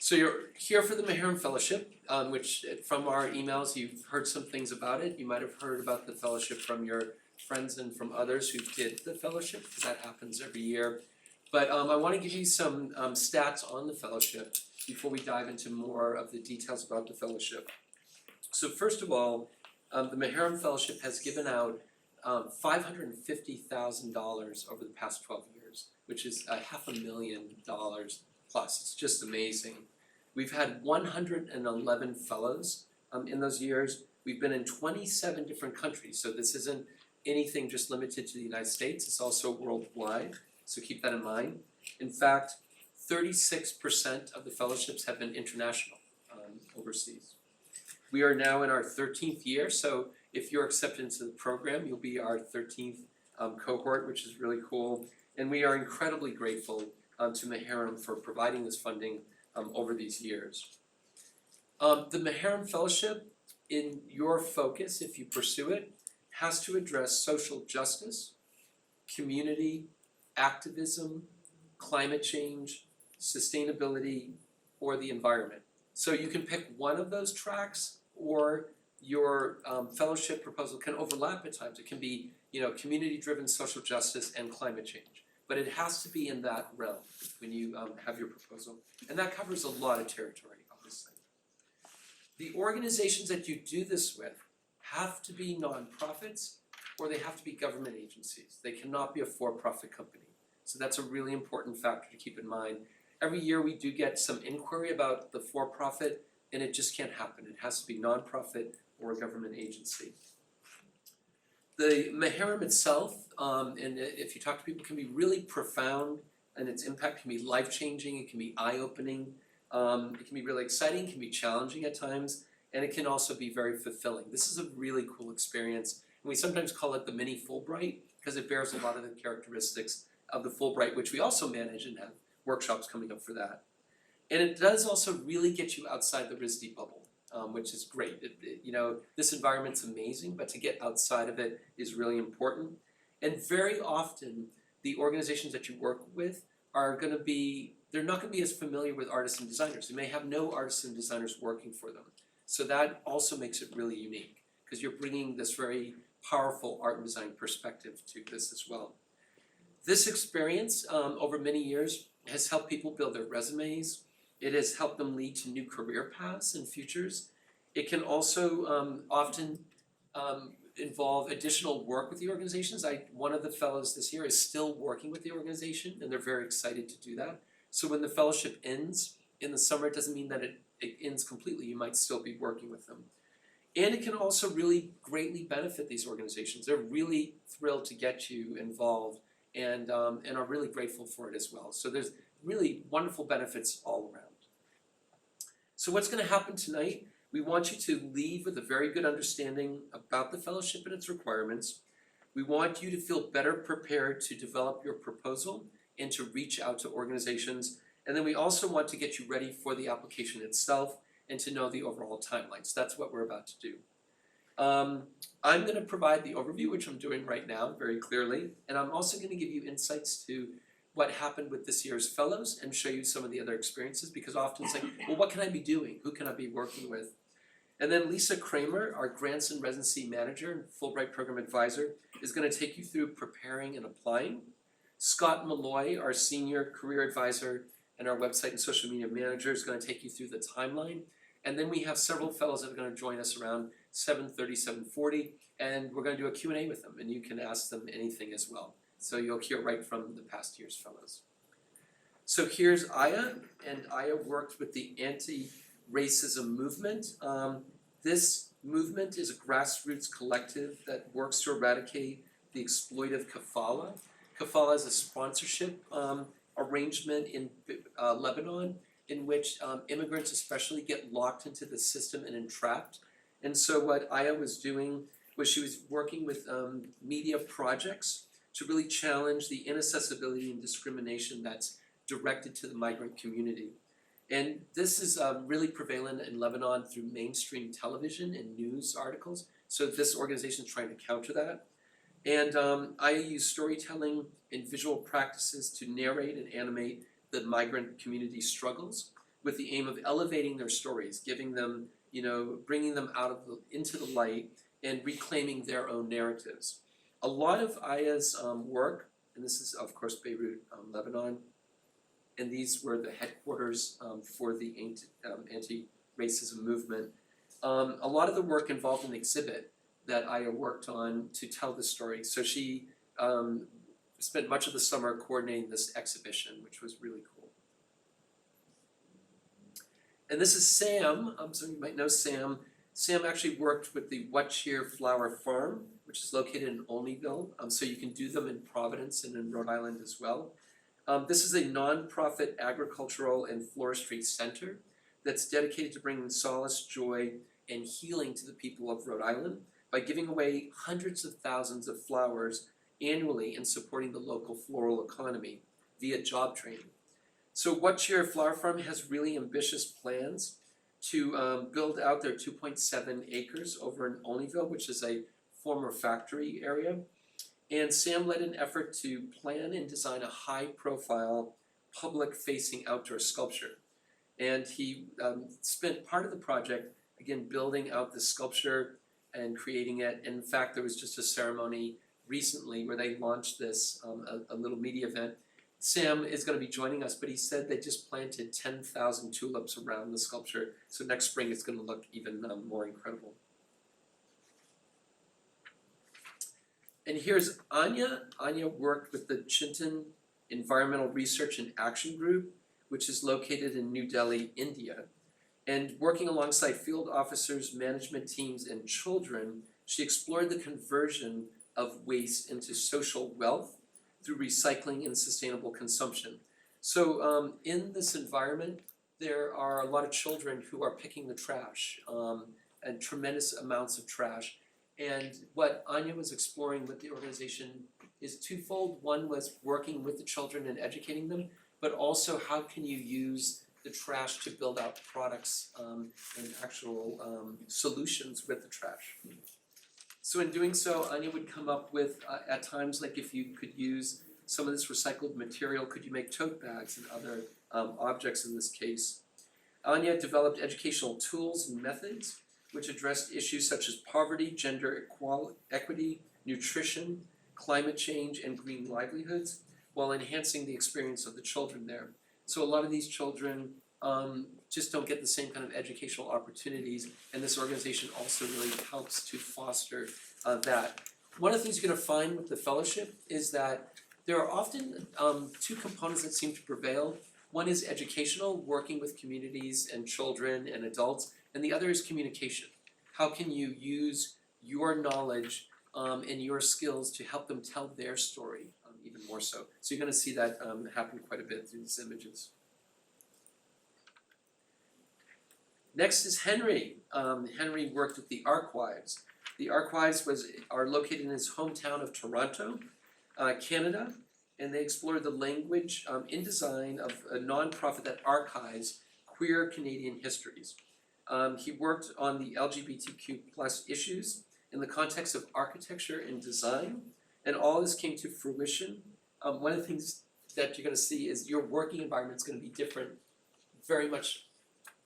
So you're here for the Maharam Fellowship, which from our emails, you've heard some things about it. You might have heard about the fellowship from your friends and from others who did the fellowship, because that happens every year. But I want to give you some stats on the fellowship before we dive into more of the details about the fellowship. So first of all, the Maharam Fellowship has given out $550,000 over the past 12 years, which is $500,000 plus. It's just amazing. We've had 111 fellows in those years. We've been in 27 different countries, so this isn't anything just limited to the United States. It's also worldwide, so keep that in mind. In fact, 36% of the fellowships have been international, overseas. We are now in our 13th year, so if you're accepted into the program, you'll be our 13th cohort, which is really cool. And we are incredibly grateful to Maharam for providing this funding over these years. The Maharam Fellowship, in your focus, if you pursue it, has to address social justice, community, activism, climate change, sustainability, or the environment. So you can pick one of those tracks, or your fellowship proposal can overlap at times. It can be, community-driven social justice and climate change. But it has to be in that realm when you have your proposal. And that covers a lot of territory, obviously. The organizations that you do this with have to be nonprofits, or they have to be government agencies. They cannot be a for-profit company. So that's a really important factor to keep in mind. Every year we do get some inquiry about the for-profit, and it just can't happen. It has to be nonprofit or a government agency. The Maharam itself, and if you talk to people, can be really profound, and its impact can be life-changing, it can be eye-opening, it can be really exciting, it can be challenging at times, and it can also be very fulfilling. This is a really cool experience, and we sometimes call it the mini Fulbright, because it bears a lot of the characteristics of the Fulbright, which we also manage and have workshops coming up for that. And it does also really get you outside the RISD bubble, which is great. This environment's amazing, but to get outside of it is really important. And very often, the organizations that you work with are going to be, they're not going to be as familiar with artists and designers. They may have no artists and designers working for them. So that also makes it really unique, because you're bringing this very powerful art and design perspective to this as well. This experience over many years has helped people build their resumes. It has helped them lead to new career paths and futures. It can also often involve additional work with the organizations. One of the fellows this year is still working with the organization, and they're very excited to do that. So when the fellowship ends in the summer, it doesn't mean that it ends completely. You might still be working with them. And it can also really greatly benefit these organizations. They're really thrilled to get you involved, and are really grateful for it as well. So there's really wonderful benefits all around. So what's going to happen tonight? We want you to leave with a very good understanding about the fellowship and its requirements. We want you to feel better prepared to develop your proposal and to reach out to organizations. And then we also want to get you ready for the application itself and to know the overall timelines. That's what we're about to do. I'm going to provide the overview, which I'm doing right now very clearly, and I'm also going to give you insights to what happened with this year's fellows and show you some of the other experiences, because often it's like, well, what can I be doing? Who can I be working with? And then Lisa Kramer, our Grants and Residency Manager and Fulbright Program Advisor, is going to take you through preparing and applying. Scott Malloy, our Senior Career Advisor and our Website and Social Media Manager, is going to take you through the timeline. And then we have several fellows that are going to join us around 7:30, 7:40, and we're going to do a Q&A with them, and you can ask them anything as well. So you'll hear right from the past year's fellows. So here's Aya, and Aya worked with the anti-racism movement. This movement is a grassroots collective that works to eradicate the exploitive kafala. Kafala is a sponsorship arrangement in Lebanon in which immigrants especially get locked into the system and entrapped. And so what Aya was doing was she was working with media projects to really challenge the inaccessibility and discrimination that's directed to the migrant community. And this is really prevalent in Lebanon through mainstream television and news articles. So this organization is trying to counter that. And I use storytelling and visual practices to narrate and animate the migrant community struggles. with the aim of elevating their stories, giving them, bringing them into the light and reclaiming their own narratives. A lot of Aya's work, and this is of course Beirut, Lebanon, and these were the headquarters for the anti-racism movement. A lot of the work involved an exhibit that Aya worked on to tell the story. So she spent much of the summer coordinating this exhibition, which was really cool. And this is Sam, so you might know Sam. Sam actually worked with the Wachir Flower Farm, which is located in Olneyville, so you can do them in Providence and in Rhode Island as well. This is a nonprofit agricultural and floristry center that's dedicated to bringing solace, joy, and healing to the people of Rhode Island by giving away hundreds of thousands of flowers annually and supporting the local floral economy via job training. So Wachir Flower Farm has really ambitious plans to build out their 2.7 acres over in Olneyville, which is a former factory area. And Sam led an effort to plan and design a high-profile, public-facing outdoor sculpture. And he spent part of the project, again, building out the sculpture and creating it. And in fact, there was just a ceremony recently where they launched this, a little media event. Sam is going to be joining us, but he said they just planted 10,000 tulips around the sculpture. So next spring it's going to look even more incredible. And here's Anya. Anya worked with the Chintan Environmental Research and Action Group, which is located in New Delhi, India. And working alongside field officers, management teams, and children, she explored the conversion of waste into social wealth through recycling and sustainable consumption. So in this environment, there are a lot of children who are picking the trash, and tremendous amounts of trash. And what Anya was exploring with the organization is twofold. One was working with the children and educating them, but also how can you use the trash to build out products and actual solutions with the trash. So in doing so, Anya would come up with, at times, like if you could use some of this recycled material, could you make tote bags and other objects in this case? Anya developed educational tools and methods which addressed issues such as poverty, gender equity, nutrition, climate change, and green livelihoods, while enhancing the experience of the children there. So a lot of these children just don't get the same kind of educational opportunities, and this organization also really helps to foster that. One of the things you're going to find with the fellowship is that there are often two components that seem to prevail. One is educational, working with communities and children and adults, and the other is communication. How can you use your knowledge and your skills to help them tell their story even more so? So you're going to see that happen quite a bit through these images. Next is Henry. Henry worked at the Archives. The Archives are located in his hometown of Toronto, Canada, and they explored the language in design of a nonprofit that archives queer Canadian histories. He worked on the LGBTQ+ issues in the context of architecture and design, and all this came to fruition. One of the things that you're going to see is your working environment is going to be different, very much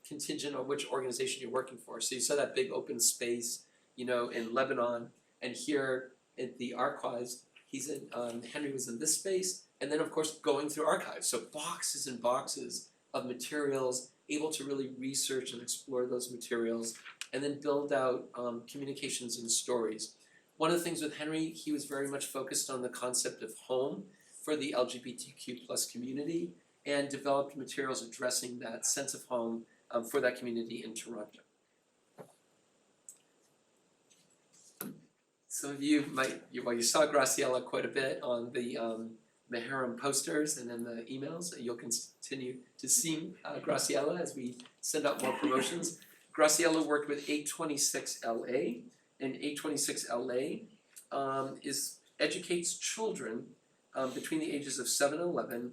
contingent on which organization you're working for. So you saw that big open space, in Lebanon, and here at the Archives, Henry was in this space, and then of course going through archives. So boxes and boxes of materials, able to really research and explore those materials, and then build out communications and stories. One of the things with Henry, he was very much focused on the concept of home for the LGBTQ+ community, and developed materials addressing that sense of home for that community in Toronto. Some of you you saw Graciela quite a bit on the Maharam posters and in the emails. You'll continue to see Graciela as we send out more promotions. Graciela worked with 826 LA, and 826 LA educates children between the ages of 7 and 11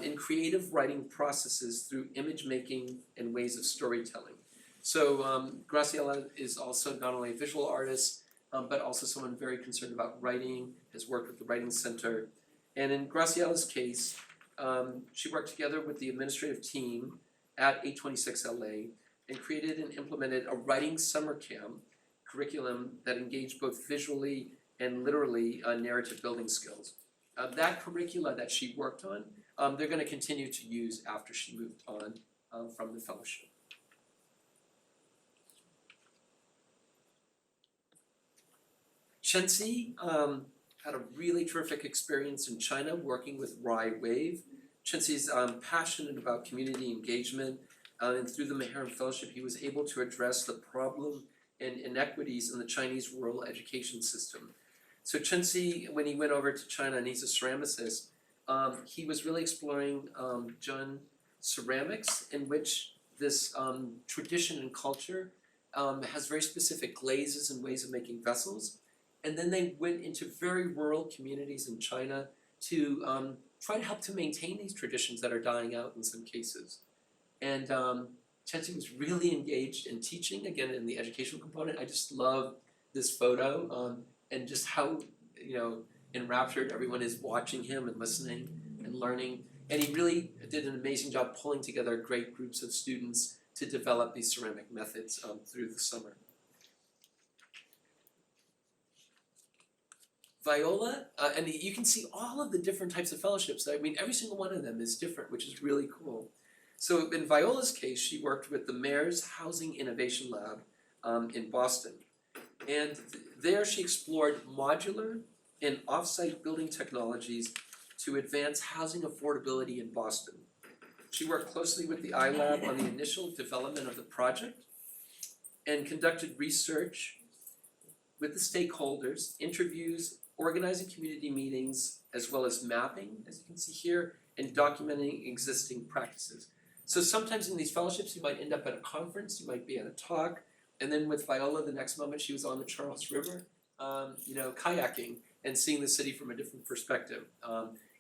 in creative writing processes through image making and ways of storytelling. So Graciela is also not only a visual artist, but also someone very concerned about writing, has worked with the Writing Center. And in Graciela's case, she worked together with the administrative team at 826 LA and created and implemented a writing summer camp curriculum that engaged both visually and literally narrative building skills. That curricula that she worked on, they're going to continue to use after she moved on from the fellowship. Chenxi had a really terrific experience in China working with Rai Wave. Chenxi's passionate about community engagement, and through the Maharam Fellowship, he was able to address the problem and inequities in the Chinese rural education system. So Chenxi, when he went over to China, and he's a ceramicist, he was really exploring Jun ceramics, in which this tradition and culture has very specific glazes and ways of making vessels. And then they went into very rural communities in China to try to help to maintain these traditions that are dying out in some cases. And Chenxi was really engaged in teaching, again, in the educational component. I just love this photo and just how, enraptured everyone is watching him and listening and learning. And he really did an amazing job pulling together great groups of students to develop these ceramic methods through the summer. Viola, and you can see all of the different types of fellowships. I mean, every single one of them is different, which is really cool. So in Viola's case, she worked with the Mayor's Housing Innovation Lab in Boston. And there she explored modular and off-site building technologies to advance housing affordability in Boston. She worked closely with the iLab on the initial development of the project and conducted research with the stakeholders, interviews, organizing community meetings, as well as mapping, as you can see here, and documenting existing practices. So sometimes in these fellowships, you might end up at a conference, you might be at a talk, and then with Viola, the next moment she was on the Charles River, kayaking and seeing the city from a different perspective.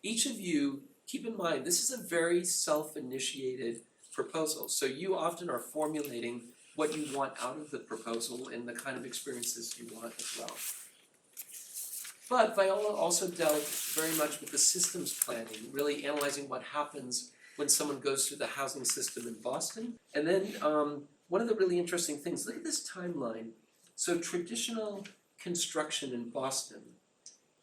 Each of you, keep in mind, this is a very self-initiated proposal. So you often are formulating what you want out of the proposal and the kind of experiences you want as well. But Viola also dealt very much with the systems planning, really analyzing what happens when someone goes through the housing system in Boston. And then one of the really interesting things, look at this timeline. So traditional construction in Boston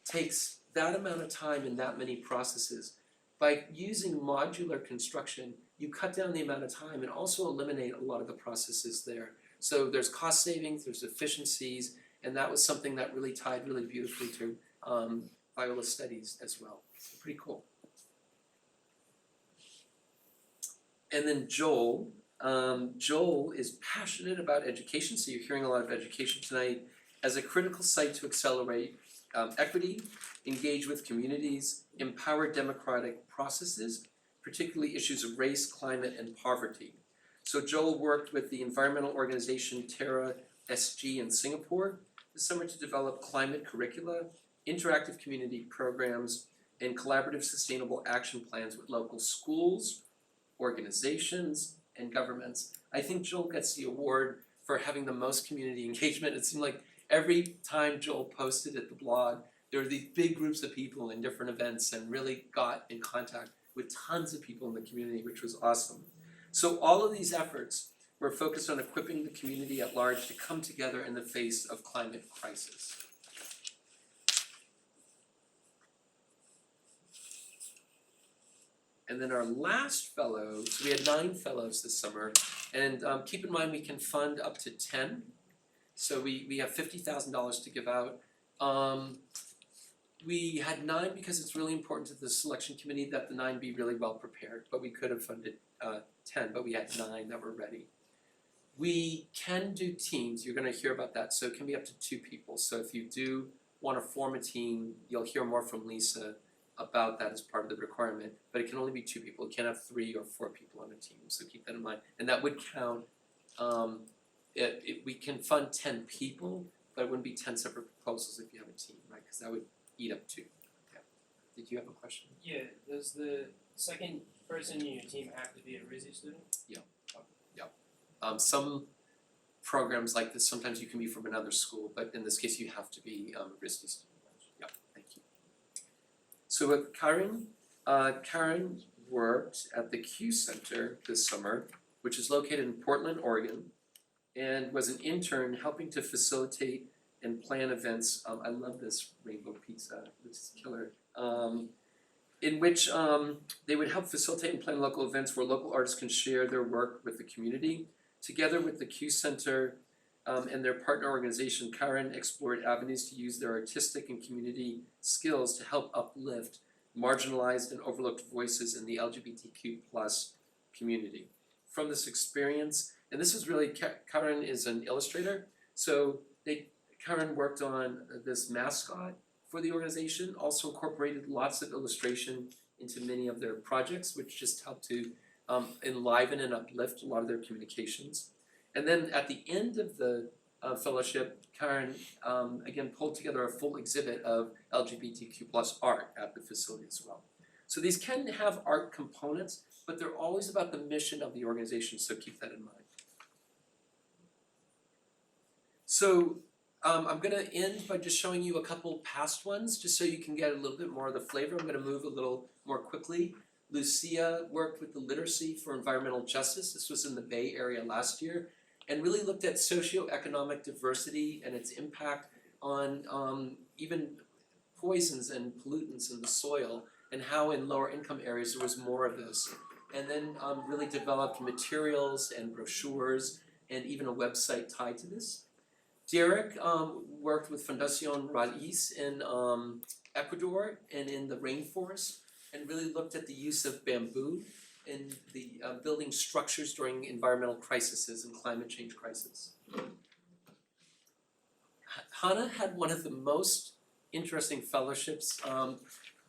takes that amount of time and that many processes. By using modular construction, you cut down the amount of time and also eliminate a lot of the processes there. So there's cost savings, there's efficiencies, and that was something that really tied really beautifully to Viola's studies as well. So pretty cool. And then Joel. Joel is passionate about education, so you're hearing a lot of education tonight, as a critical site to accelerate equity, engage with communities, empower democratic processes, particularly issues of race, climate, and poverty. So Joel worked with the environmental organization Terra SG in Singapore this summer to develop climate curricula, interactive community programs, and collaborative sustainable action plans with local schools, organizations, and governments. I think Joel gets the award for having the most community engagement. It seemed like every time Joel posted at the blog, there were these big groups of people in different events and really got in contact with tons of people in the community, which was awesome. So all of these efforts were focused on equipping the community at large to come together in the face of climate crisis. And then our last fellow, so we had 9 fellows this summer, and keep in mind we can fund up to 10. So we have $50,000 to give out. We had 9 because it's really important to the selection committee that the 9 be really well prepared, but we could have funded 10, but we had 9 that were ready. We can do teams, you're going to hear about that, so it can be up to 2 people. So if you do want to form a team, you'll hear more from Lisa about that as part of the requirement, but it can only be 2 people. You can't have 3 or 4 people on a team, so keep that in mind. And that would count, we can fund 10 people, but it wouldn't be 10 separate proposals if you have a team, right? Because that would eat up 2. Okay. Did you have a question? Yeah, does the second person in your team have to be a RISD student? Yeah. Yeah. Some programs like this, sometimes you can be from another school, but in this case you have to be a RISD student. Yeah, thank you. So with Karen, Karen worked at the Q Center this summer which is located in Portland, Oregon, and was an intern helping to facilitate and plan events. I love this rainbow pizza, which is killer. In which they would help facilitate and plan local events where local artists can share their work with the community. Together with the Q Center and their partner organization, Karen explored avenues to use their artistic and community skills to help uplift marginalized and overlooked voices in the LGBTQ plus community. From this experience, and this was really, Karen is an illustrator, so Karen worked on this mascot for the organization, also incorporated lots of illustration into many of their projects, which just helped to enliven and uplift a lot of their communications. And then at the end of the fellowship, Karen again pulled together a full exhibit of LGBTQ plus art at the facility as well. So these can have art components, but they're always about the mission of the organization, so keep that in mind. So I'm going to end by just showing you a couple past ones, just so you can get a little bit more of the flavor. I'm going to move a little more quickly. Lucia worked with the Literacy for Environmental Justice. This was in the Bay Area last year, and really looked at socioeconomic diversity and its impact on even poisons and pollutants in the soil, and how in lower income areas there was more of this. And then really developed materials and brochures and even a website tied to this. Derek worked with Fundación Raíz in Ecuador and in the rainforest, and really looked at the use of bamboo in the building structures during environmental crises and climate change crisis. Hannah had one of the most interesting fellowships.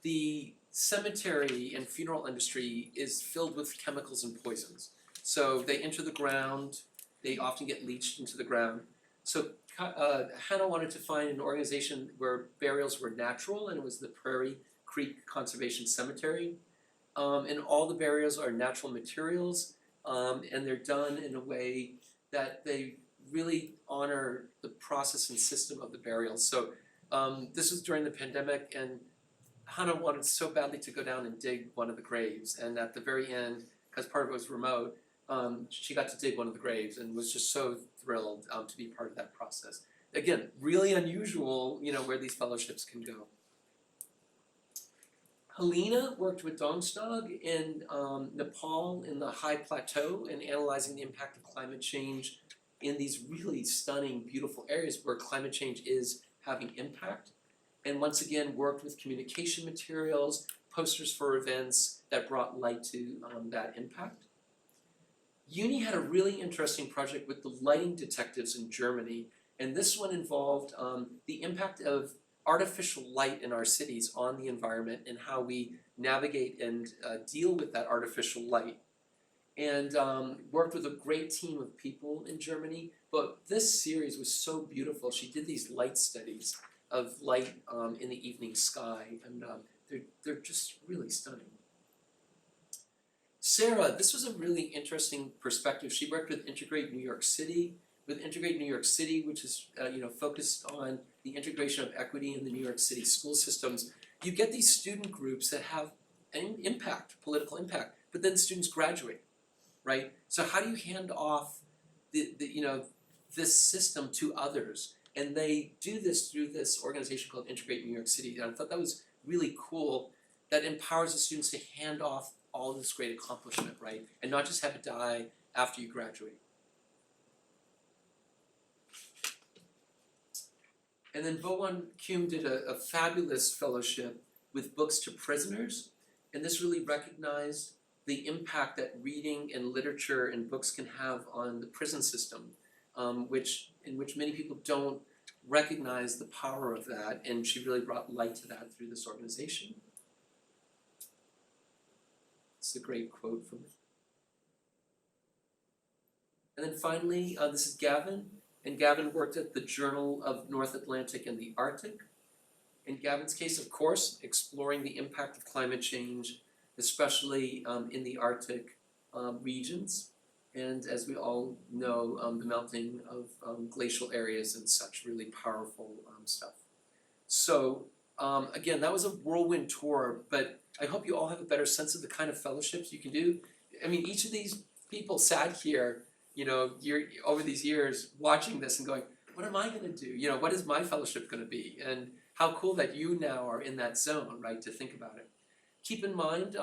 The cemetery and funeral industry is filled with chemicals and poisons. So they enter the ground, they often get leached into the ground. So Hannah wanted to find an organization where burials were natural, and it was the Prairie Creek Conservation Cemetery. And all the burials are natural materials, and they're done in a way that they really honor the process and system of the burials. So this was during the pandemic, and Hannah wanted so badly to go down and dig one of the graves, and at the very end, because part of it was remote, she got to dig one of the graves and was just so thrilled to be part of that process. Again, really unusual, where these fellowships can go. Helena worked with Dongstag in Nepal in the high plateau and analyzing the impact of climate change in these really stunning, beautiful areas where climate change is having impact. And once again, worked with communication materials, posters for events that brought light to that impact. Uni had a really interesting project with the lighting detectives in Germany, and this one involved the impact of artificial light in our cities on the environment and how we navigate and deal with that artificial light. And worked with a great team of people in Germany, but this series was so beautiful. She did these light studies of light in the evening sky, and they're just really stunning. Sarah, this was a really interesting perspective. She worked with Integrate New York City, which is focused on the integration of equity in the New York City school systems. You get these student groups that have an impact, political impact, but then students graduate, right? So how do you hand off this system to others? And they do this through this organization called Integrate New York City. And I thought that was really cool. That empowers the students to hand off all this great accomplishment, right? And not just have it die after you graduate. And then Bowen Kuhn did a fabulous fellowship with Books to Prisoners, and this really recognized the impact that reading and literature and books can have on the prison system, in which many people don't recognize the power of that, and she really brought light to that through this organization. It's a great quote from it. And then finally, this is Gavin. And Gavin worked at the Journal of North Atlantic and the Arctic. In Gavin's case, of course, exploring the impact of climate change, especially in the Arctic regions. And as we all know, the melting of glacial areas and such, really powerful stuff. So again, that was a whirlwind tour, but I hope you all have a better sense of the kind of fellowships you can do. I mean, each of these people sat here, you're over these years watching this and going, what am I gonna do? What is my fellowship gonna be? And how cool that you now are in that zone, right, to think about it. Keep in mind,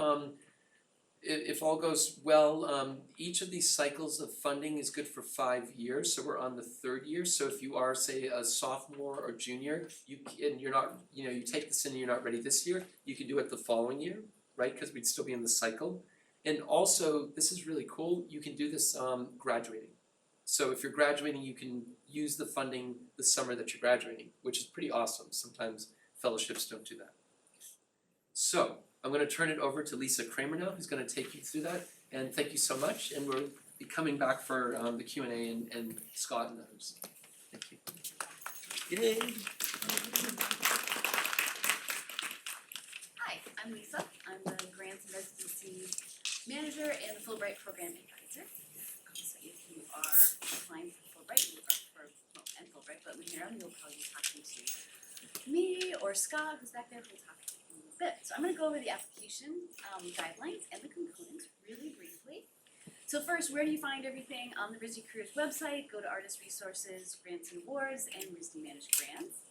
if all goes well, each of these cycles of funding is good for 5 years, so we're on the 3rd year. So if you are, say, a sophomore or junior, you're not, you take this in and you're not ready this year, you can do it the following year, right? Because we'd still be in the cycle. And also, this is really cool, you can do this graduating. So if you're graduating, you can use the funding the summer that you're graduating, which is pretty awesome. Sometimes fellowships don't do that. So I'm going to turn it over to Lisa Kramer now, who's going to take you through that. And thank you so much. And we'll be coming back for the Q&A and Scott and others. Thank you. Yay! Hi, I'm Lisa. I'm the Grants and Residency Manager and the Fulbright Program Advisor. So if you are applying for Fulbright, and Fulbright, but Maharam, you'll probably be talking to me or Scott, who's back there, who will talk to you in a little bit. So I'm going to go over the application guidelines and the components really briefly. So first, where do you find everything? On the RISD Careers website, go to Artist Resources, Grants and Awards, and RISD Managed Grants.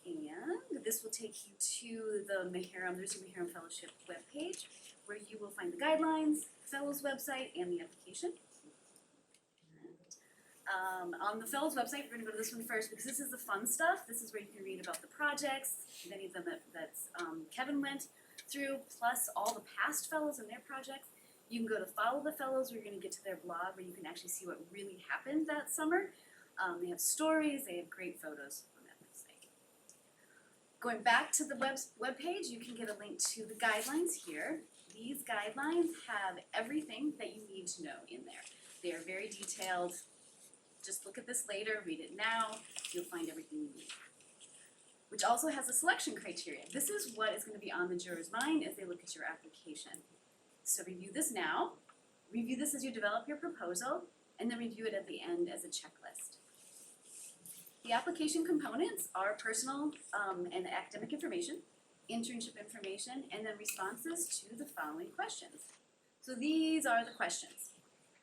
And this will take you to the RISD Maharam Fellowship webpage, where you will find the guidelines, Fellows website, and the application. On the Fellows website, we're going to go to this one first because this is the fun stuff. This is where you can read about the projects, many of them that Kevin went through, plus all the past Fellows and their projects. You can go to Follow the Fellows, where you're going to get to their blog, where you can actually see what really happened that summer. They have stories, they have great photos on that website. Going back to the webpage, you can get a link to the guidelines here. These guidelines have everything that you need to know in there. They are very detailed. Just look at this later, read it now, you'll find everything you need. Which also has a selection criteria. This is what is going to be on the juror's mind as they look at your application. So review this now, review this as you develop your proposal, and then review it at the end as a checklist. The application components are personal and academic information, internship information, and then responses to the following questions. So these are the questions.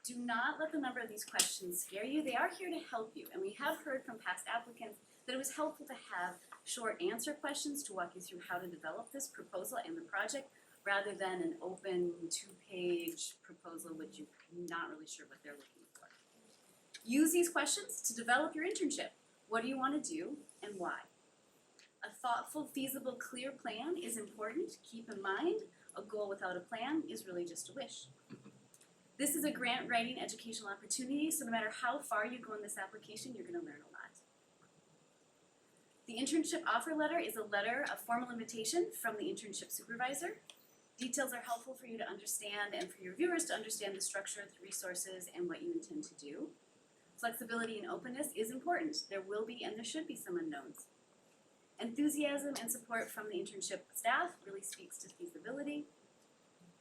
Do not let the number of these questions scare you. They are here to help you, and we have heard from past applicants that it was helpful to have short answer questions to walk you through how to develop this proposal and the project, rather than an open 2-page proposal which you're not really sure what they're looking for. Use these questions to develop your internship. What do you want to do and why? A thoughtful, feasible, clear plan is important. Keep in mind, a goal without a plan is really just a wish. This is a grant writing educational opportunity, so no matter how far you go in this application, you're going to learn a lot. The internship offer letter is a letter of formal invitation from the internship supervisor. Details are helpful for you to understand and for your viewers to understand the structure, the resources, and what you intend to do. Flexibility and openness is important. There will be and there should be some unknowns. Enthusiasm and support from the internship staff really speaks to feasibility,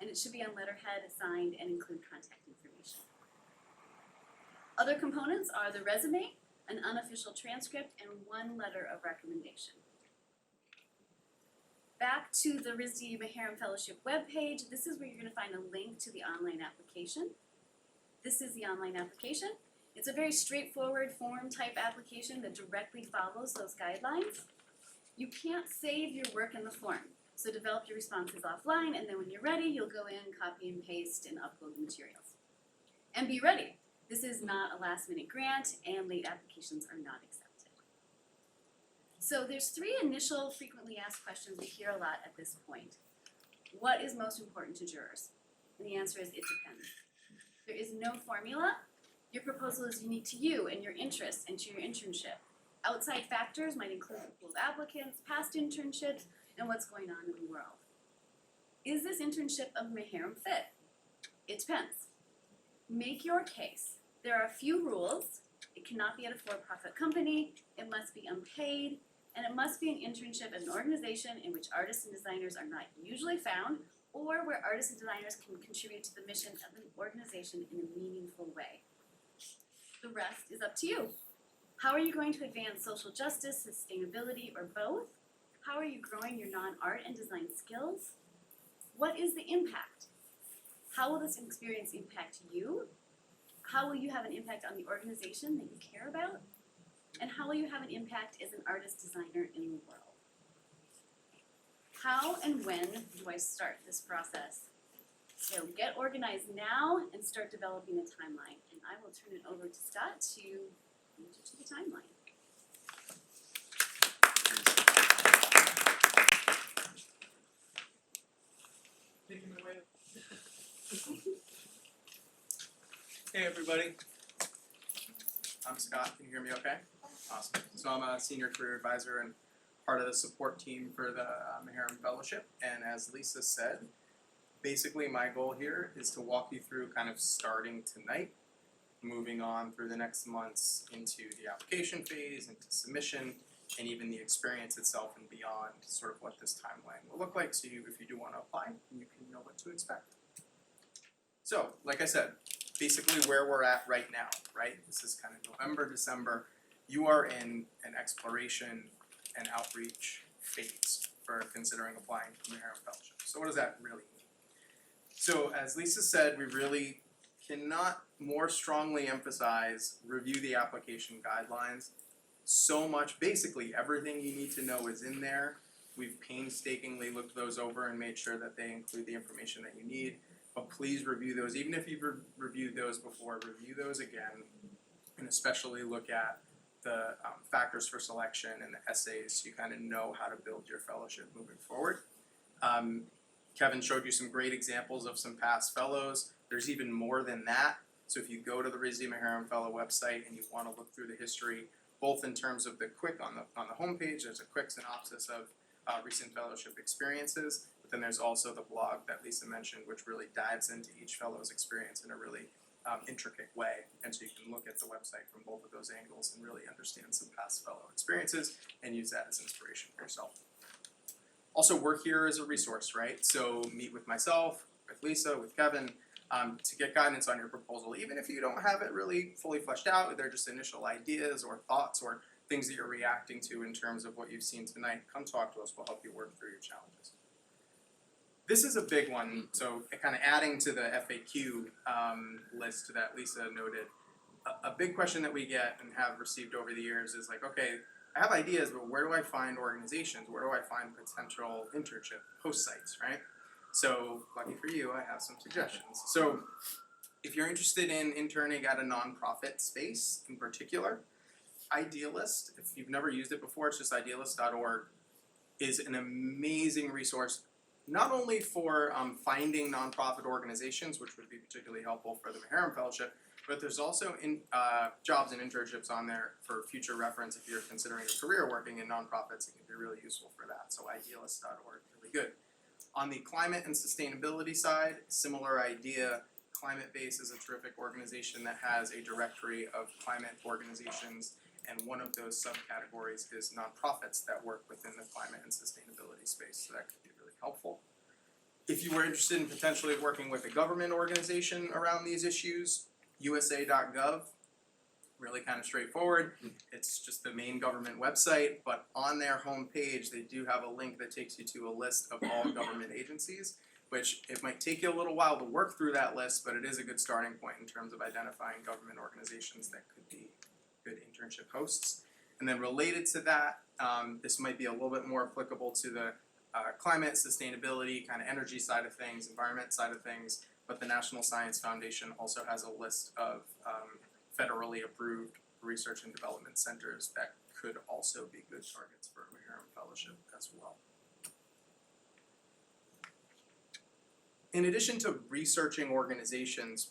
and it should be on letterhead, signed, and include contact information. Other components are the resume, an unofficial transcript, and 1 letter of recommendation. Back to the RISD Maharam Fellowship webpage, this is where you're going to find a link to the online application. This is the online application. It's a very straightforward form-type application that directly follows those guidelines. You can't save your work in the form, so develop your responses offline, and then when you're ready, you'll go in, copy and paste, and upload the materials. And be ready. This is not a last-minute grant, and late applications are not accepted. So there's 3 initial frequently asked questions we hear a lot at this point. What is most important to jurors? And the answer is it depends. There is no formula. Your proposal is unique to you and your interests and to your internship. Outside factors might include the pool of applicants, past internships, and what's going on in the world. Is this internship of Maharam fit? It depends. Make your case. There are a few rules. It cannot be at a for-profit company, it must be unpaid, and it must be an internship at an organization in which artists and designers are not usually found, or where artists and designers can contribute to the mission of an organization in a meaningful way. The rest is up to you. How are you going to advance social justice, sustainability, or both? How are you growing your non-art and design skills? What is the impact? How will this experience impact you? How will you have an impact on the organization that you care about? And how will you have an impact as an artist designer in the world? How and when do I start this process? So get organized now and start developing a timeline. And I will turn it over to Scott to lead you to the timeline. Hey everybody, I'm Scott, can you hear me okay? Awesome. So I'm a senior career advisor and part of the support team for the Maharam Fellowship, and as Lisa said, basically my goal here is to walk you through kind of starting tonight, moving on through the next months into the application phase, into submission, and even the experience itself and beyond, sort of what this timeline will look like, so if you do want to apply, you can know what to expect. So, like I said, basically where we're at right now, right? This is kind of November, December. You are in an exploration and outreach phase for considering applying for the Maharam Fellowship. So what does that really mean? So as Lisa said, we really cannot more strongly emphasize review the application guidelines. So much, basically everything you need to know is in there. We've painstakingly looked those over and made sure that they include the information that you need. But please review those, even if you've reviewed those before, review those again, and especially look at the factors for selection and the essays so you kind of know how to build your fellowship moving forward. Kevin showed you some great examples of some past fellows. There's even more than that. So if you go to the Rizzi Maharam Fellow website and you want to look through the history, both in terms of the quick on the homepage, there's a quick synopsis of recent fellowship experiences. Then there's also the blog that Lisa mentioned, which really dives into each fellow's experience in a really intricate way. And so you can look at the website from both of those angles and really understand some past fellow experiences and use that as inspiration for yourself. Also, we're here as a resource, right? So meet with myself, with Lisa, with Kevin, to get guidance on your proposal. Even if you don't have it really fully fleshed out, they're just initial ideas or thoughts or things that you're reacting to in terms of what you've seen tonight, come talk to us. We'll help you work through your challenges. This is a big one, so kind of adding to the FAQ list that Lisa noted, a big question that we get and have received over the years is like, okay, I have ideas, but where do I find organizations? Where do I find potential internship host sites, right? So, lucky for you, I have some suggestions. So, if you're interested in interning at a nonprofit space in particular, Idealist, if you've never used it before, it's just idealist.org, is an amazing resource. Not only for finding nonprofit organizations, which would be particularly helpful for the Maharam Fellowship, but there's also jobs and internships on there for future reference if you're considering a career working in nonprofits. It can be really useful for that. So idealist.org, really good. On the climate and sustainability side, similar idea. Climate Base is a terrific organization that has a directory of climate organizations, and one of those subcategories is nonprofits that work within the climate and sustainability space. So that could be really helpful. If you were interested in potentially working with a government organization around these issues, USA.gov, really kind of straightforward. It's just the main government website, but on their homepage they do have a link that takes you to a list of all government agencies, which it might take you a little while to work through that list, but it is a good starting point in terms of identifying government organizations that could be good internship hosts. And then related to that, this might be a little bit more applicable to the climate, sustainability, kind of energy side of things, environment side of things, but the National Science Foundation also has a list of federally approved research and development centers that could also be good targets for a Maharam Fellowship as well. In addition to researching organizations,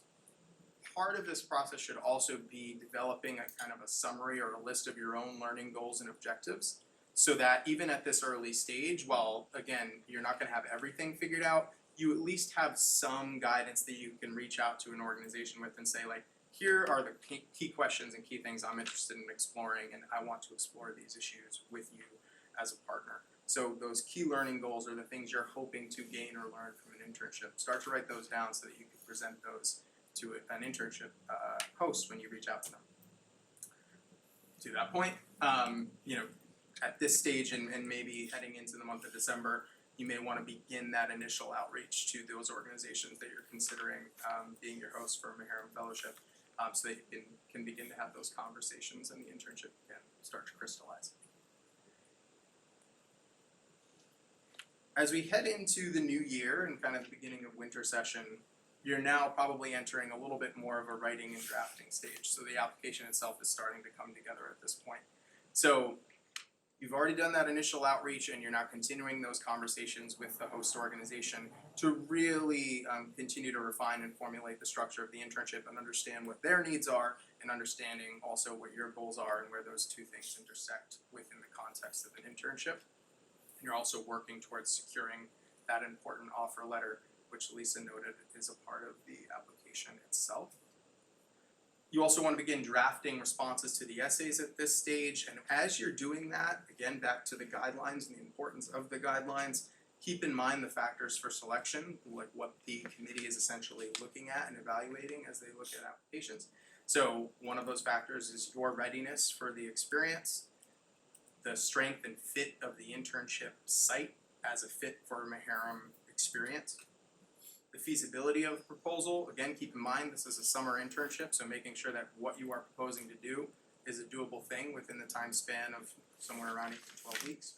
part of this process should also be developing a kind of a summary or a list of your own learning goals and objectives, so that even at this early stage, while again, you're not gonna have everything figured out, you at least have some guidance that you can reach out to an organization with and say like, here are the key questions and key things I'm interested in exploring, and I want to explore these issues with you as a partner. So those key learning goals are the things you're hoping to gain or learn from an internship. Start to write those down so that you can present those to an internship host when you reach out to them. To that point, at this stage and maybe heading into the month of December, you may want to begin that initial outreach to those organizations that you're considering being your host for Maharam Fellowship, so that you can begin to have those conversations and the internship can start to crystallize. As we head into the new year and kind of the beginning of winter session, you're now probably entering a little bit more of a writing and drafting stage. So the application itself is starting to come together at this point. So you've already done that initial outreach and you're now continuing those conversations with the host organization to really continue to refine and formulate the structure of the internship and understand what their needs are and understanding also what your goals are and where those two things intersect within the context of an internship. And you're also working towards securing that important offer letter, which Lisa noted is a part of the application itself. You also want to begin drafting responses to the essays at this stage, and as you're doing that, again, back to the guidelines and the importance of the guidelines, keep in mind the factors for selection, like what the committee is essentially looking at and evaluating as they look at applications. So one of those factors is your readiness for the experience, the strength and fit of the internship site as a fit for Maharam experience, the feasibility of the proposal. Again, keep in mind this is a summer internship, so making sure that what you are proposing to do is a doable thing within the time span of somewhere around 8 to 12 weeks.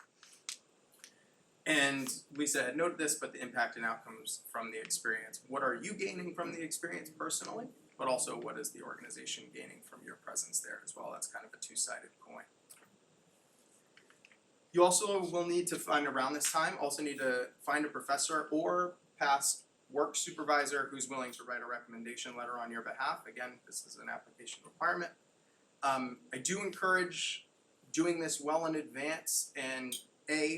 And Lisa had noted this, but the impact and outcomes from the experience. What are you gaining from the experience personally, but also what is the organization gaining from your presence there as well? That's kind of a two-sided coin. You also will need to find around this time, find a professor or past work supervisor who's willing to write a recommendation letter on your behalf. Again, this is an application requirement. I do encourage doing this well in advance and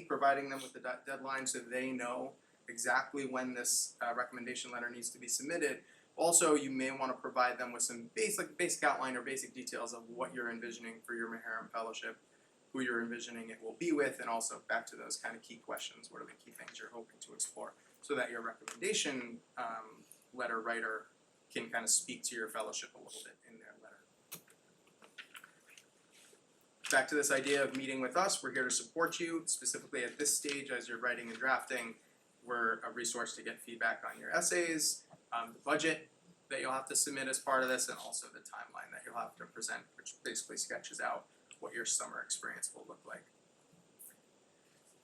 providing them with the deadline so they know exactly when this recommendation letter needs to be submitted. Also, you may want to provide them with some basic outline or basic details of what you're envisioning for your Maharam Fellowship, who you're envisioning it will be with, and also back to those kind of key questions. What are the key things you're hoping to explore? So that your recommendation letter writer can kind of speak to your fellowship a little bit in their letter. Back to this idea of meeting with us, we're here to support you, specifically at this stage as you're writing and drafting. We're a resource to get feedback on your essays, the budget that you'll have to submit as part of this, and also the timeline that you'll have to present, which basically sketches out what your summer experience will look like.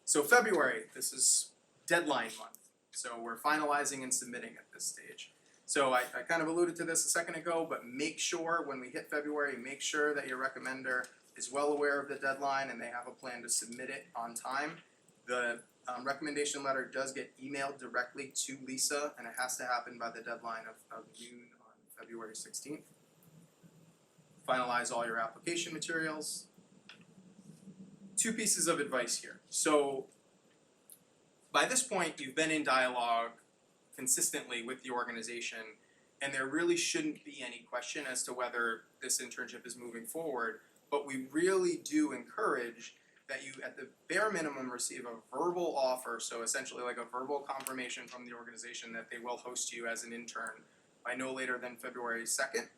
So February, this is deadline month. So we're finalizing and submitting at this stage. So I kind of alluded to this a second ago, but make sure when we hit February, make sure that your recommender is well aware of the deadline and they have a plan to submit it on time. The recommendation letter does get emailed directly to Lisa, and it has to happen by the deadline of June on February 16th. Finalize all your application materials. Two pieces of advice here. So by this point, you've been in dialogue consistently with the organization, and there really shouldn't be any question as to whether this internship is moving forward, but we really do encourage that you, at the bare minimum, receive a verbal offer, so essentially like a verbal confirmation from the organization that they will host you as an intern by no later than February 2nd.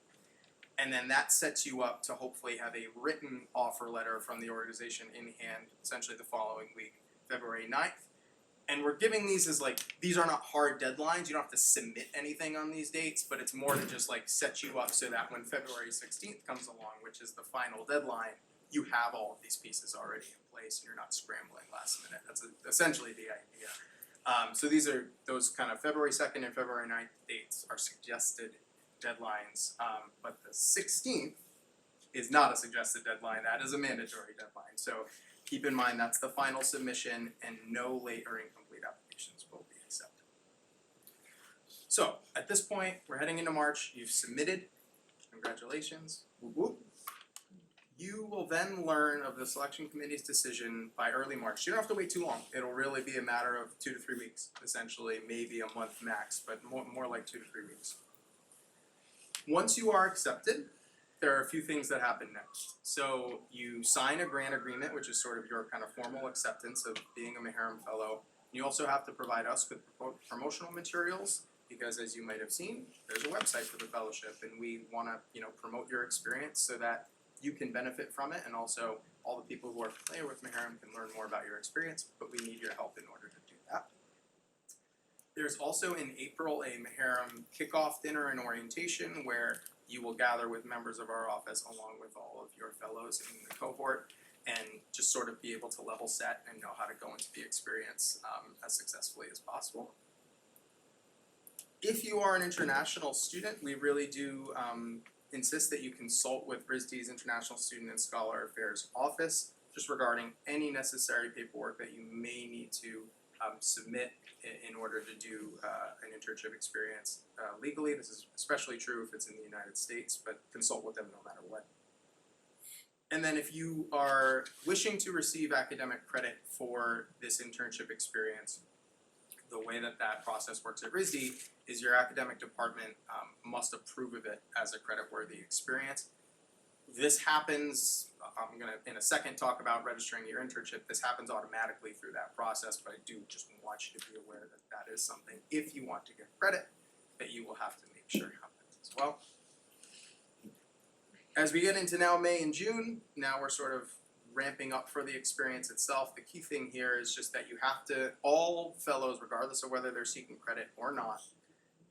And then that sets you up to hopefully have a written offer letter from the organization in hand, essentially the following week, February 9th. And we're giving these as these are not hard deadlines, you don't have to submit anything on these dates, but it's more to just set you up so that when February 16th comes along, which is the final deadline, you have all of these pieces already in place and you're not scrambling last minute. That's essentially the idea. So these are those kind of February 2nd and February 9th dates are suggested deadlines, but the 16th is not a suggested deadline, that is a mandatory deadline. So keep in mind that's the final submission and no late or incomplete applications will be accepted. So at this point, we're heading into March, you've submitted, congratulations, whoop whoop. You will then learn of the selection committee's decision by early March. You don't have to wait too long. It'll really be a matter of 2 to 3 weeks, essentially, maybe a month max, but more like 2 to 3 weeks. Once you are accepted, there are a few things that happen next. So you sign a grant agreement, which is sort of your kind of formal acceptance of being a Maharam Fellow. You also have to provide us with promotional materials, because as you might have seen, there's a website for the fellowship, and we want to, promote your experience so that you can benefit from it, and also all the people who are familiar with Maharam can learn more about your experience, but we need your help in order to do that. There's also in April a Maharam kickoff dinner and orientation where you will gather with members of our office along with all of your fellows in the cohort and just sort of be able to level set and know how to go into the experience as successfully as possible. If you are an international student, we really do insist that you consult with RISD's International Student and Scholar Affairs Office just regarding any necessary paperwork that you may need to submit in order to do an internship experience legally. This is especially true if it's in the United States, but consult with them no matter what. And then if you are wishing to receive academic credit for this internship experience, the way that that process works at RISD is your academic department must approve of it as a credit-worthy experience. This happens, I'm gonna in a second talk about registering your internship, this happens automatically through that process, but I do just want you to be aware that that is something, if you want to get credit, that you will have to make sure happens as well. As we get into now May and June, now we're sort of ramping up for the experience itself. The key thing here is just that you have to, all fellows, regardless of whether they're seeking credit or not,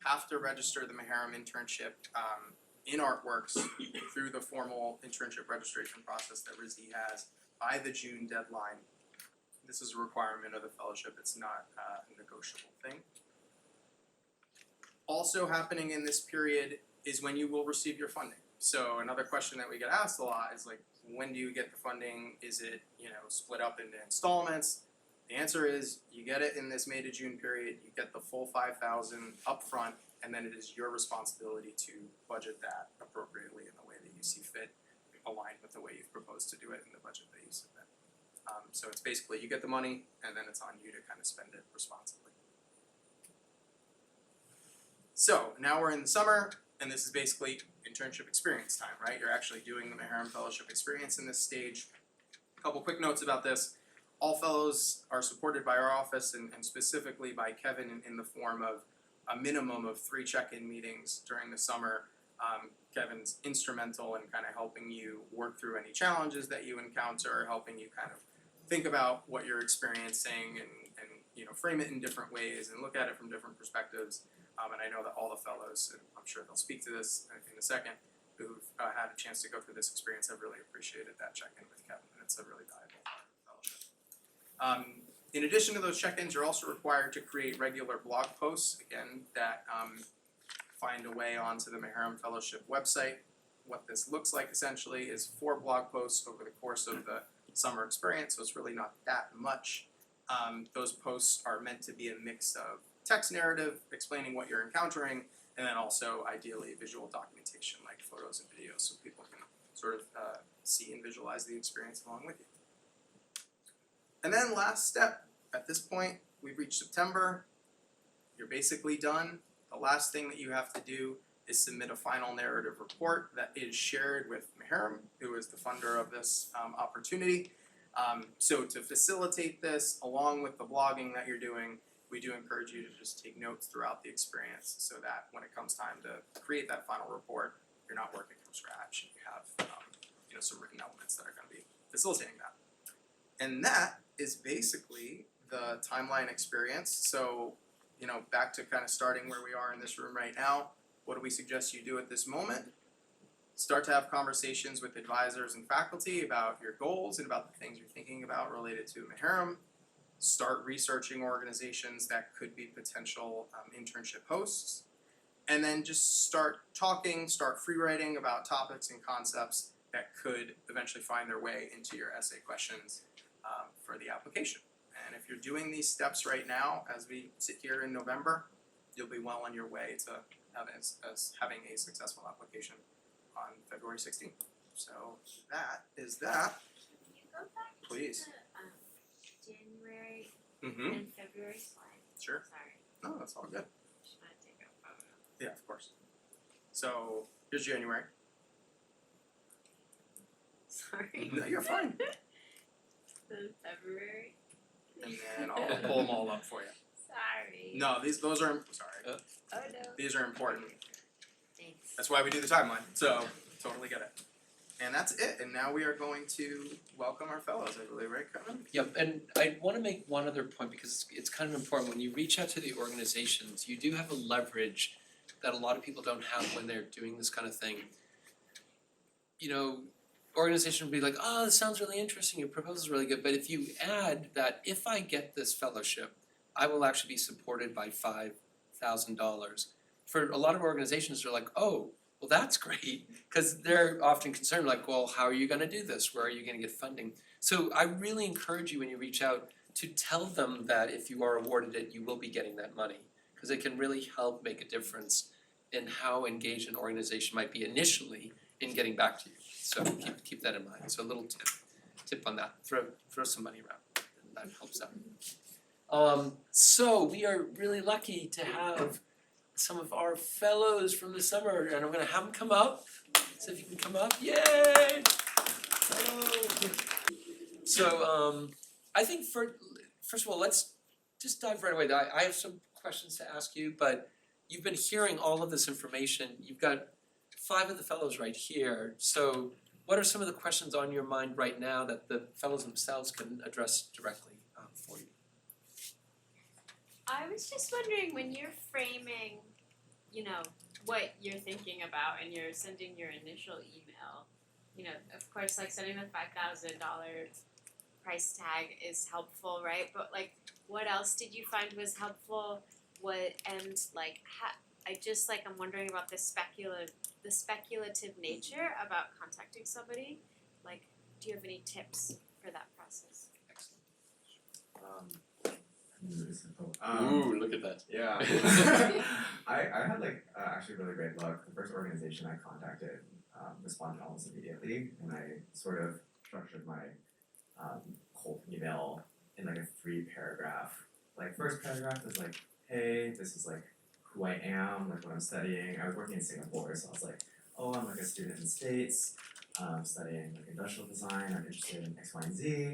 have to register the Maharam internship in Artworks through the formal internship registration process that RISD has by the June deadline. This is a requirement of the fellowship, it's not a negotiable thing. Also happening in this period is when you will receive your funding. So another question that we get asked a lot is like, when do you get the funding? Is it, split up into installments? The answer is you get it in this May to June period, you get the full $5,000 upfront, and then it is your responsibility to budget that appropriately in the way that you see fit, aligned with the way you've proposed to do it in the budget that you submit. So it's basically you get the money, and then it's on you to kind of spend it responsibly. So now we're in the summer, and this is basically internship experience time, right? You're actually doing the Maharam Fellowship experience in this stage. A couple quick notes about this. All fellows are supported by our office and specifically by Kevin in the form of a minimum of 3 check-in meetings during the summer. Kevin's instrumental in kind of helping you work through any challenges that you encounter, helping you kind of think about what you're experiencing and frame it in different ways and look at it from different perspectives. And I know that all the fellows, and I'm sure they'll speak to this in a second, who've had a chance to go through this experience have really appreciated that check-in with Kevin, and it's a really valuable part of the fellowship. In addition to those check-ins, you're also required to create regular blog posts, again, that find a way onto the Maharam Fellowship website. What this looks like essentially is 4 blog posts over the course of the summer experience, so it's really not that much. Those posts are meant to be a mix of text narrative explaining what you're encountering, and then also ideally visual documentation like photos and videos so people can sort of see and visualize the experience along with you. And then last step, at this point, we've reached September, you're basically done. The last thing that you have to do is submit a final narrative report that is shared with Maharam, who is the funder of this opportunity. So to facilitate this, along with the blogging that you're doing, we do encourage you to just take notes throughout the experience so that when it comes time to create that final report, you're not working from scratch and you have some written elements that are going to be facilitating that. And that is basically the timeline experience. So, back to kind of starting where we are in this room right now, what do we suggest you do at this moment? Start to have conversations with advisors and faculty about your goals and about the things you're thinking about related to Maharam. Start researching organizations that could be potential internship hosts. And then just start talking, start free writing about topics and concepts that could eventually find their way into your essay questions for the application. And if you're doing these steps right now, as we sit here in November, you'll be well on your way to having a successful application on February 16th. So that is that. Can you go back Please. to the January Mm-hmm. and February slide? Sure. Sorry, No, that's all good. just wanna take a photo. Yeah, of course. So here's January. Sorry. No, you're fine. Then February. And then I'll pull them all up for you. Sorry. No, those are sorry. Oh no. These are important. Thanks. That's why we do the timeline. So totally get it. And that's it, and now we are going to welcome our fellows, I believe, right, Kevin? Yep, and I wanna make one other point because it's kind of important, when you reach out to the organizations, you do have a leverage that a lot of people don't have when they're doing this kind of thing. You know, organization will be like, oh, this sounds really interesting, your proposal's really good, but if you add that if I get this fellowship, I will actually be supported by $5,000. For a lot of organizations, they're like, oh, well, that's great, because they're often concerned, like, well, how are you gonna do this? Where are you gonna get funding? So I really encourage you when you reach out to tell them that if you are awarded it, you will be getting that money, because it can really help make a difference in how engaged an organization might be initially in getting back to you. So keep that in mind. So a little tip on that. Throw some money around. That helps out. So we are really lucky to have some of our fellows from the summer, and I'm gonna have them come up. So if you can come up, yay! So I think first of all, let's just dive right away. I have some questions to ask you, but you've been hearing all of this information. You've got 5 of the fellows right here. So what are some of the questions on your mind right now that the fellows themselves can address directly for you? I was just wondering, when you're framing, you know, what you're thinking about and you're sending your initial email, you know, of course, like sending the $5,000 price tag is helpful, right? But like, what else did you find was helpful? I'm wondering about the speculative nature about contacting somebody. Like, do you have any tips for that process? Ooh, look at that. Yeah. I had like actually really great luck. The first organization I contacted responded almost immediately, and I sort of structured my cold email in like a 3-paragraph. Like, first paragraph is like, hey, this is like who I am, like what I'm studying. I was working in Singapore, so I was like, oh, I'm like a student in the States, studying like industrial design. I'm interested in X, Y, and Z.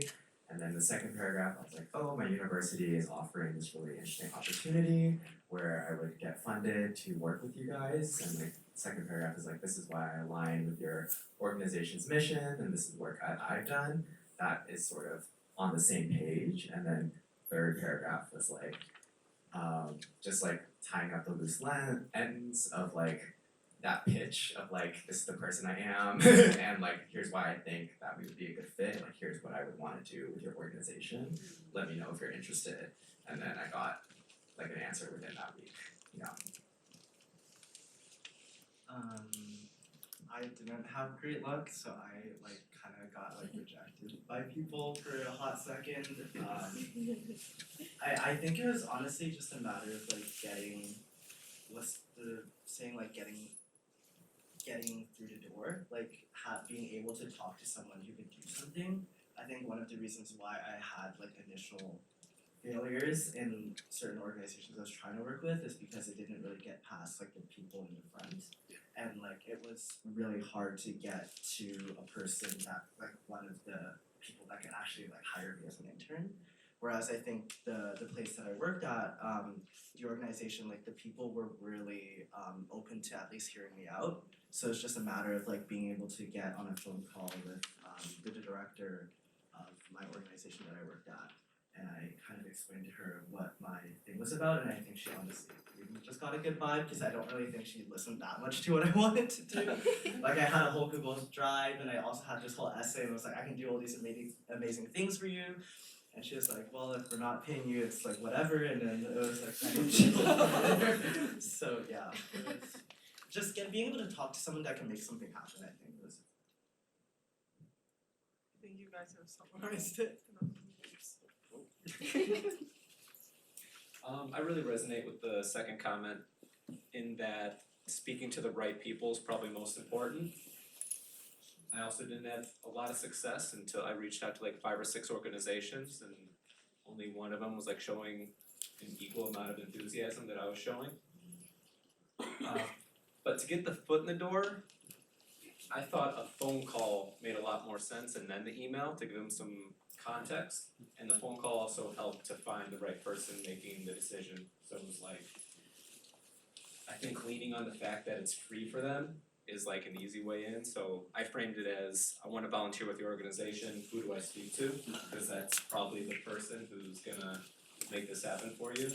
And then the second paragraph, I was like, oh, my university is offering this really interesting opportunity where I would get funded to work with you guys. And like, the second paragraph is like, this is why I align with your organization's mission, and this is work I've done. That is sort of on the same page. And then third paragraph was like, just like tying up the loose ends of like that pitch of like, this is the person I am, and like, here's why I think that we would be a good fit, like here's what I would want to do with your organization. Let me know if you're interested. And then I got like an answer within that week. Yeah. I didn't have great luck, so I like kind of got like rejected by people for a hot second. I think it was honestly just a matter of like getting through the door, like being able to talk to someone who could do something. I think one of the reasons why I had like initial failures in certain organizations I was trying to work with is because it didn't really get past like the people in the front. And like, it was really hard to get to a person that like one of the people that could actually like hire me as an intern. Whereas I think the place that I worked at, the organization, like the people were really open to at least hearing me out. So it's just a matter of like being able to get on a phone call with the director of my organization that I worked at. And I kind of explained to her what my thing was about, and I think she honestly just got a good vibe, because I don't really think she listened that much to what I wanted to do. Like, I had a whole Google Drive, and I also had this whole essay, and I was like, I can do all these amazing things for you. And she was like, well, if we're not paying you, it's like whatever, and then it was like kind of chill. So yeah, it was just being able to talk to someone that can make something happen, I think was. I think you guys have summarized it. I really resonate with the second comment in that speaking to the right people is probably most important. I also didn't have a lot of success until I reached out to like 5 or 6 organizations, and only one of them was like showing an equal amount of enthusiasm that I was showing. But to get the foot in the door, I thought a phone call made a lot more sense, and then the email to give them some context. And the phone call also helped to find the right person making the decision. So it was like, I think leaning on the fact that it's free for them is like an easy way in, so I framed it as I wanna volunteer with the organization, who do I speak to? Because that's probably the person who's gonna make this happen for you.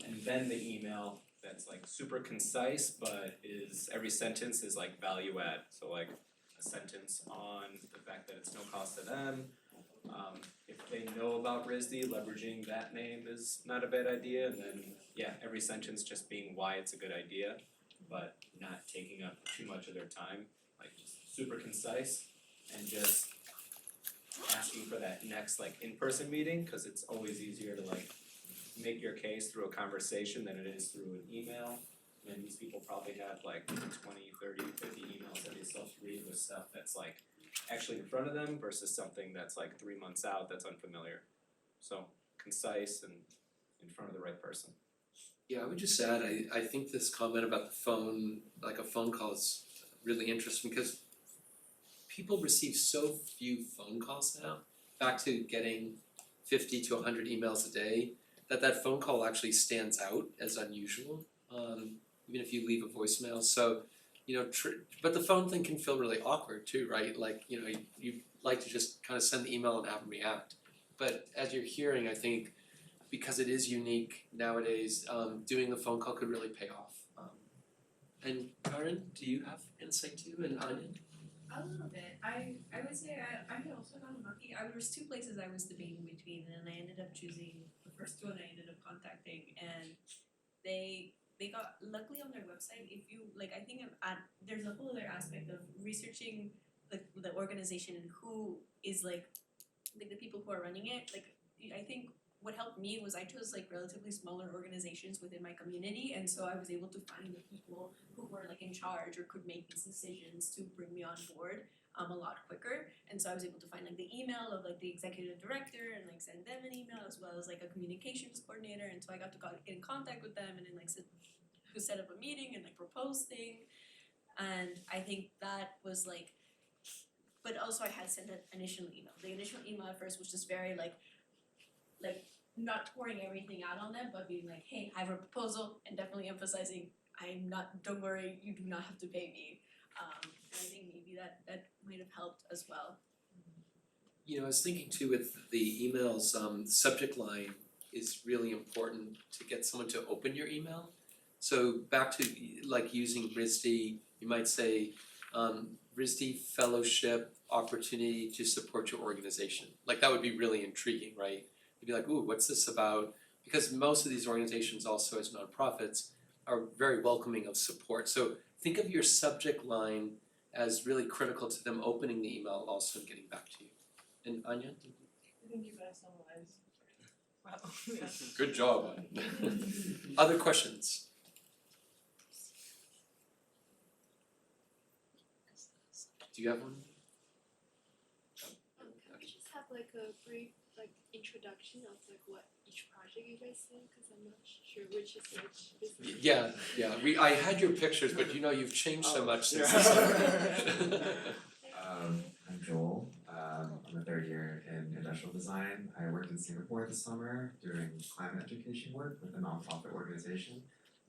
And then the email that's like super concise, but is every sentence is like value add, so like a sentence on the fact that it's no cost to them. If they know about RISD, leveraging that name is not a bad idea, and then, yeah, every sentence just being why it's a good idea, but not taking up too much of their time, like just super concise, and just asking for that next like in-person meeting, cause it's always easier to like make your case through a conversation than it is through an email. And these people probably have like 20, 30, 50 emails that they still have to read with stuff that's like actually in front of them versus something that's like 3 months out that's unfamiliar. So concise and in front of the right person. Yeah, I would just add, I think this comment about the phone, like a phone call is really interesting because people receive so few phone calls now, back to getting 50 to 100 emails a day, that phone call actually stands out as unusual, even if you leave a voicemail. So, you know, but the phone thing can feel really awkward too, right? Like, you know, you like to just kind of send the email and have them react. But as you're hearing, I think because it is unique nowadays, doing the phone call could really pay off. And Karen, do you have insight too, and Anya? A little bit. I would say I had also gotten lucky. There was two places I was debating between, and I ended up choosing the first one. I ended up contacting, and they got luckily on their website. If you like, I think there's a whole other aspect of researching the organization and who is like the people who are running it. Like I think what helped me was I chose like relatively smaller organizations within my community, and so I was able to find the people who were like in charge or could make these decisions to bring me on board a lot quicker. And so I was able to find like the email of like the executive director and like send them an email as well as like a communications coordinator, and so I got to get in contact with them and then like set up a meeting and like propose thing. And I think that was like, but also I had sent an initial email. The initial email at first was just very like not pouring everything out on them, but being like, hey, I have a proposal, and definitely emphasizing don't worry, you do not have to pay me. And I think maybe that might have helped as well. You know, I was thinking too with the emails, subject line is really important to get someone to open your email. So back to like using RISD, you might say, RISD Fellowship opportunity to support your organization. Like that would be really intriguing, right? You'd be like, ooh, what's this about? Because most of these organizations also as nonprofits are very welcoming of support. So think of your subject line as really critical to them opening the email also and getting back to you. And Anya? I think you guys summarized. Wow. Yeah. Good job. Other questions? Do you have one? Can we just have like a brief like introduction of like what each project you guys did? Because I'm not sure which is which. Yeah. I had your pictures, but you know you've changed so much since yeah. the summer. I'm Joel. I'm a third year in industrial design. I worked in Singapore this summer doing climate education work with a nonprofit organization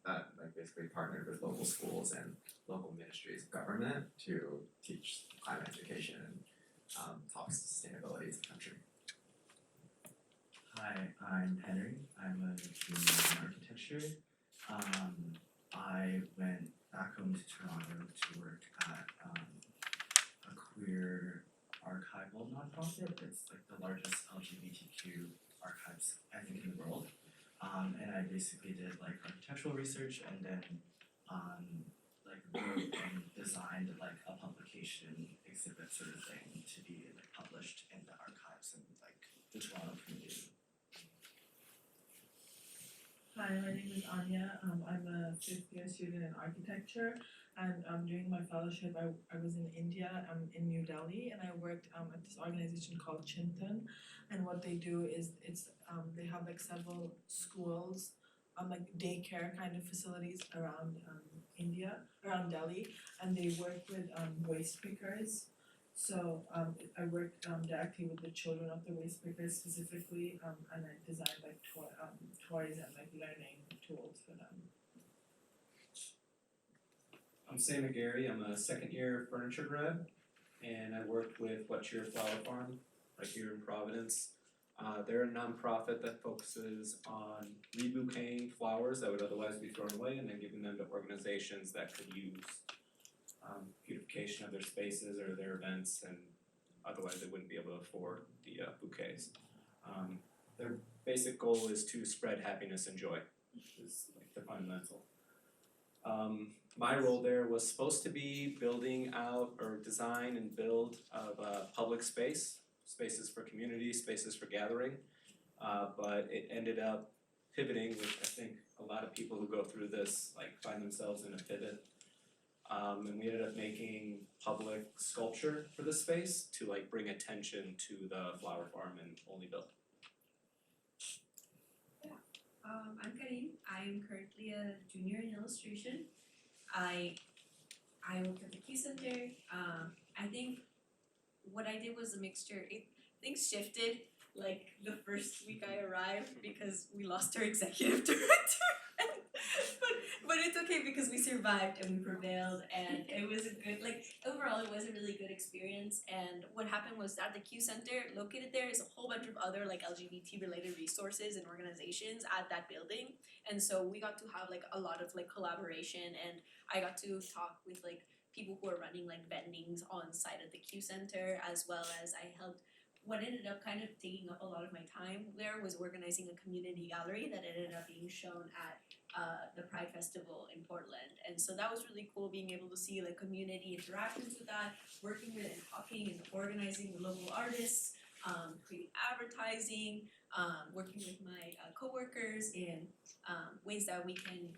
that like basically partnered with local schools and local ministries of government to teach climate education and talk sustainability to the country. Hi, I'm Henry. I'm a junior in architecture. I went back home to Toronto to work at a queer archival nonprofit. It's like the largest LGBTQ archives, I think, in the world. And I basically did like architectural research and then like wrote and designed like a publication exhibit sort of thing to be like published in the archives and like the Toronto community. Hi, my name is Anya. I'm a fifth year student in architecture, and during my fellowship, I was in India, in New Delhi, and I worked at this organization called Chintan. And what they do is they have like several schools, like daycare kind of facilities around India, around Delhi, and they work with waste pickers. So I worked directly with the children of the waste pickers specifically, and I designed like toys and like learning tools for them. I'm Sam McGarry, I'm a second year furniture grad, and I worked with What's Your Flower Farm right here in Providence. They're a nonprofit that focuses on rebouqueting flowers that would otherwise be thrown away and then giving them to organizations that could use beautification of their spaces or their events, and otherwise they wouldn't be able to afford the bouquets. Their basic goal is to spread happiness and joy, is like the fundamental. My role there was supposed to be building out or design and build of public spaces for community, spaces for gathering, but it ended up pivoting, which I think a lot of people who go through this like find themselves in a pivot. And we ended up making public sculpture for the space to like bring attention to the flower farm in Olneyville. I'm Karim. I'm currently a junior in illustration. I work at the Q Center. I think what I did was a mixture. Things shifted like the first week I arrived because we lost our executive director. But it's okay because we survived and we prevailed, and it was a good, like, overall it was a really good experience. And what happened was at the Q Center, located there is a whole bunch of other like LGBT related resources and organizations at that building, and so we got to have like a lot of like collaboration, and I got to talk with like people who are running like vendings on site at the Q Center, as well as I helped. What ended up kind of taking up a lot of my time there was organizing a community gallery that ended up being shown at the Pride Festival in Portland. And so that was really cool, being able to see like community interactions with that, working with and talking and organizing with local artists, creating advertising, working with my coworkers in ways that we can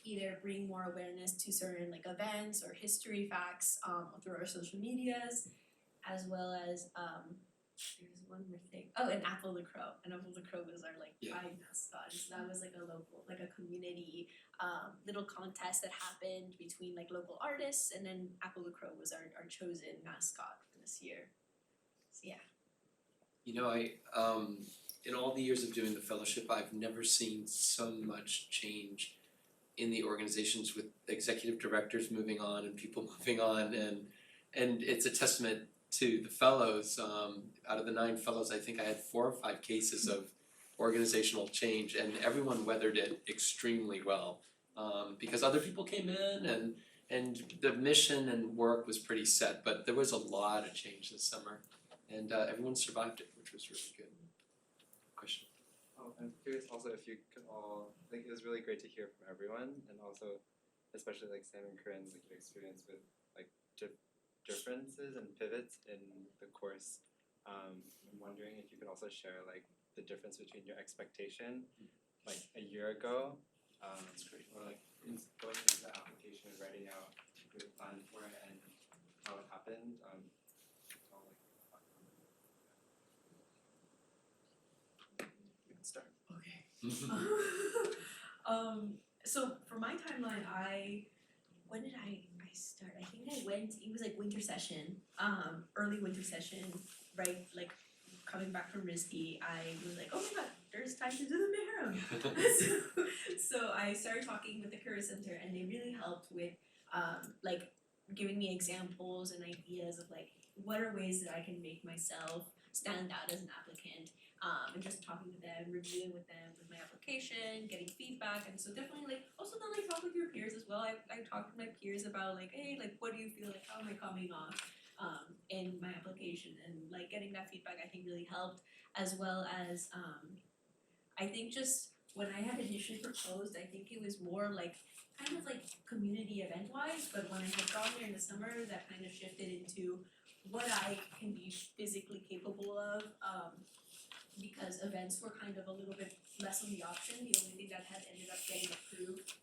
either bring more awareness to certain like events or history facts through our social medias, as well as there's one more thing. Oh, and Apple the Crow. And Apple the Crow was our like Pride mascot. So that was like a local, like a community little contest that happened between like local artists, and then Apple the Crow was our chosen mascot for this year. So yeah. You know, I in all the years of doing the fellowship, I've never seen so much change in the organizations, with executive directors moving on and people moving on, and it's a testament to the fellows. Out of the 9 fellows, I think I had 4 or 5 cases of organizational change, and everyone weathered it extremely well, because other people came in and the mission and work was pretty set, but there was a lot of change this summer, and everyone survived it, which was really good. Question? Oh, I'm curious also if you could all, like, it was really great to hear from everyone, and also especially like Sam and Corinne, like your experience with like differences and pivots in the course. I'm wondering if you could also share like the difference between your expectation like a year ago, That's great. or like going into the application and writing out your plan for it and how it happened. All like You can start. Okay. So for my timeline, when did I start? I think I went, it was like winter session, early winter session, right? Like coming back from RISD, I was like, oh my god, there's time to do the Maharam. so I started talking with the Career Center, and they really helped with like giving me examples and ideas of like what are ways that I can make myself stand out as an applicant. And just talking to them, reviewing with them with my application, getting feedback, and so definitely like also then like talk with your peers as well. I talked with my peers about like, hey, like what do you feel like, how am I coming off in my application, and like getting that feedback I think really helped, as well as I think just when I had initially proposed, I think it was more like kind of like community event wise, but when I had gone there in the summer, that kind of shifted into what I can be physically capable of. Because events were kind of a little bit less on the option. The only thing that had ended up getting approved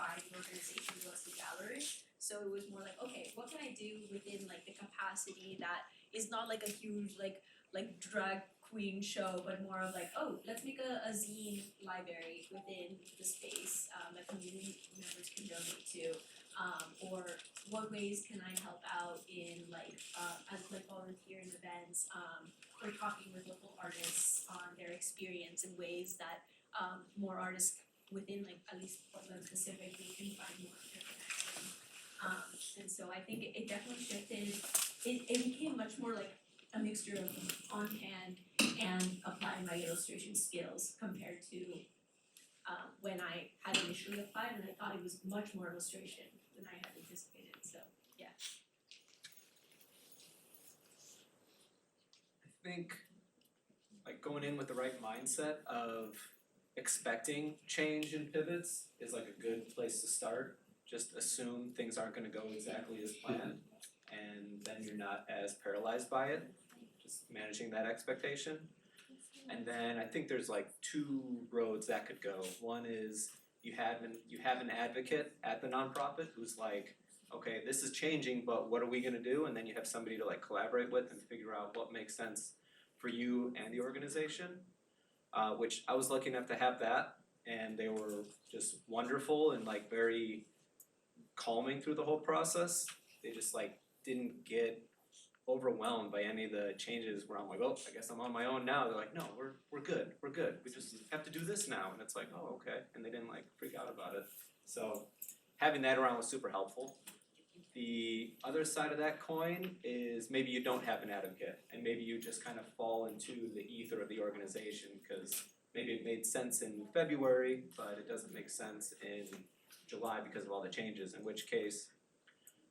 by the organization was the gallery. So it was more like, okay, what can I do within like the capacity that is not like a huge like drag queen show, but more of like, oh, let's make a zine library within the space that community members can donate to. Or what ways can I help out in like as like volunteering events, or talking with local artists on their experience in ways that more artists within like at least Portland specifically can find more connection. So I think it definitely shifted. It became much more like a mixture of on hand and applying my illustration skills compared to when I had initially applied, and I thought it was much more illustration than I had anticipated, so yeah. I think like going in with the right mindset of expecting change and pivots is like a good place to start. Just assume things aren't gonna go exactly as planned, and then you're not as paralyzed by it, just managing that expectation. And then I think there's like two roads that could go. One is you have an advocate at the nonprofit who's like, okay, this is changing, but what are we gonna do? And then you have somebody to like collaborate with and figure out what makes sense for you and the organization. Which I was lucky enough to have that, and they were just wonderful and like very calming through the whole process. They just like didn't get overwhelmed by any of the changes where I'm like, oh, I guess I'm on my own now. They're like, no, we're good. We just have to do this now. And it's like, oh, okay. And they didn't like freak out about it. So having that around was super helpful. The other side of that coin is maybe you don't have an advocate, and maybe you just kind of fall into the ether of the organization because maybe it made sense in February, but it doesn't make sense in July because of all the changes, in which case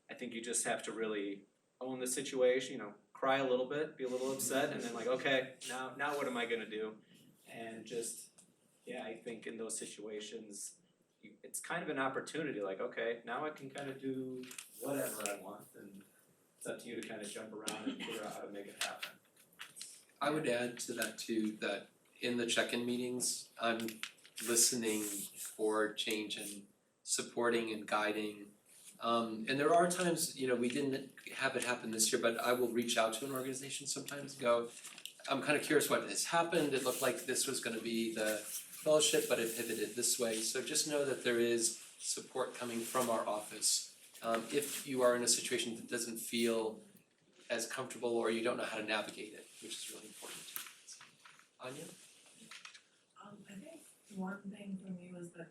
I think you just have to really own the situation, cry a little bit, be a little upset, and then like, okay, now what am I gonna do? And just, yeah, I think in those situations, it's kind of an opportunity, like, okay, now I can kind of do whatever I want, and it's up to you to kind of jump around and figure out how to make it happen. I would add to that too, that in the check-in meetings, I'm listening for change and supporting and guiding. And there are times, we didn't have it happen this year, but I will reach out to an organization sometimes and go, I'm kind of curious what has happened. It looked like this was gonna be the fellowship, but it pivoted this way. So just know that there is support coming from our office. If you are in a situation that doesn't feel as comfortable or you don't know how to navigate it, which is really important. Anya? I think one thing for me was that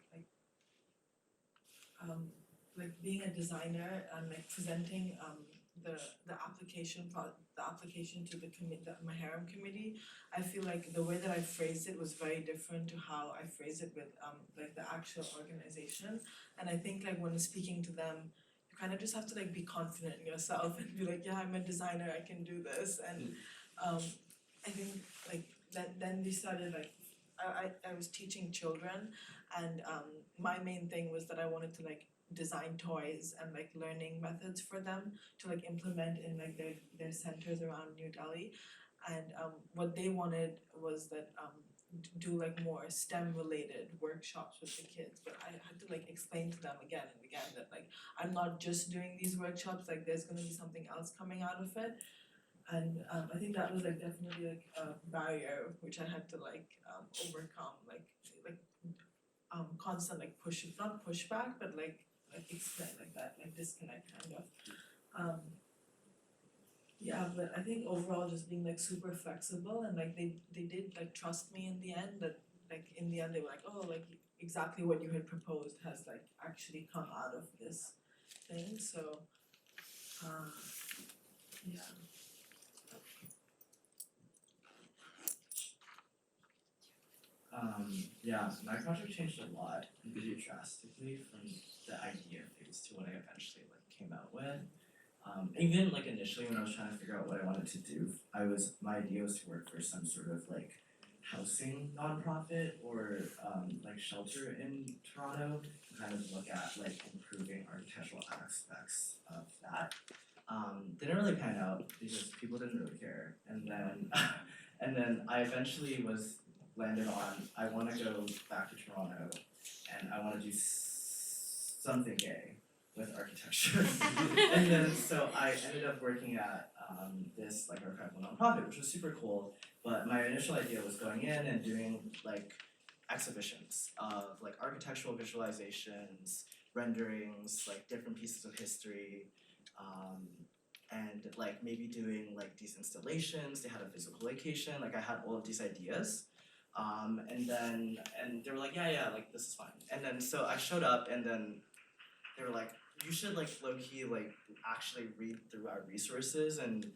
like being a designer and like presenting the application to the Maharam committee, I feel like the way that I phrased it was very different to how I phrased it with like the actual organization. And I think like when speaking to them, you kind of just have to like be confident in yourself and be like, yeah, I'm a designer, I can do this. And I think like then we started like I was teaching children, and my main thing was that I wanted to like design toys and like learning methods for them to like implement in like their centers around New Delhi. And what they wanted was that do like more STEM related workshops with the kids, but I had to like explain to them again and again that like I'm not just doing these workshops, like there's gonna be something else coming out of it. And I think that was like definitely like a barrier which I had to like overcome, like constant like not pushback, but like explain like that, like disconnect kind of. Yeah, but I think overall just being like super flexible, and like they did like trust me in the end, that like in the end they were like, oh, like exactly what you had proposed has like actually come out of this thing. So yeah. Yeah, my project changed a lot, pretty drastically from the idea phase to what I eventually like came out with. Even like initially when I was trying to figure out what I wanted to do, my idea was to work for some sort of like housing nonprofit or like shelter in Toronto to kind of look at like improving architectural aspects of that. Didn't really pan out because people didn't really care, and then I eventually landed on I want to go back to Toronto and I want to do something gay with architecture. And then so I ended up working at this like archival nonprofit, which was super cool. But my initial idea was going in and doing like exhibitions of like architectural visualizations, renderings, like different pieces of history, and like maybe doing like these installations. They had a physical location. Like I had all of these ideas. And they were like, yeah, like this is fine. And then so I showed up, and then they were like, you should like low-key like actually read through our resources and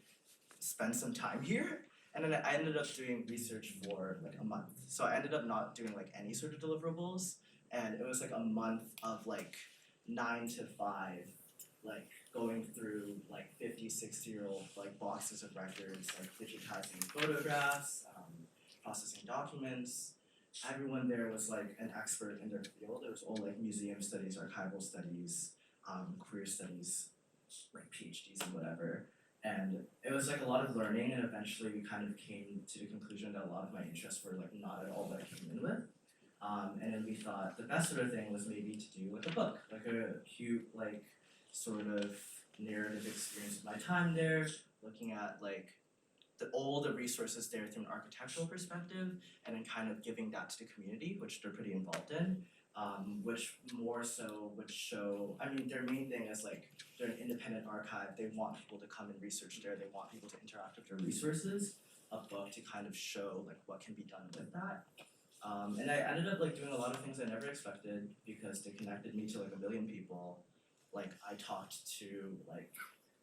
spend some time here. And then I ended up doing research for like a month. So I ended up not doing like any sort of deliverables, and it was like a month of like 9 to 5, like going through like 50, 60-year-old like boxes of records, like digitizing photographs, processing documents. Everyone there was like an expert in their field. It was all like museum studies, archival studies, career studies, like PhDs and whatever. And it was like a lot of learning, and eventually we kind of came to the conclusion that a lot of my interests were like not at all what I came in with. And then we thought the best sort of thing was maybe to do like a book, like a cute like sort of narrative experience of my time there, looking at like all the resources there through an architectural perspective, and then kind of giving that to the community, which they're pretty involved in, which more so would show, I mean, their main thing is like, they're an independent archive, they want people to come and research there, they want people to interact with their resources, a book to kind of show like what can be done with that. And I ended up like doing a lot of things I never expected, because they connected me to like a million people. Like I talked to like,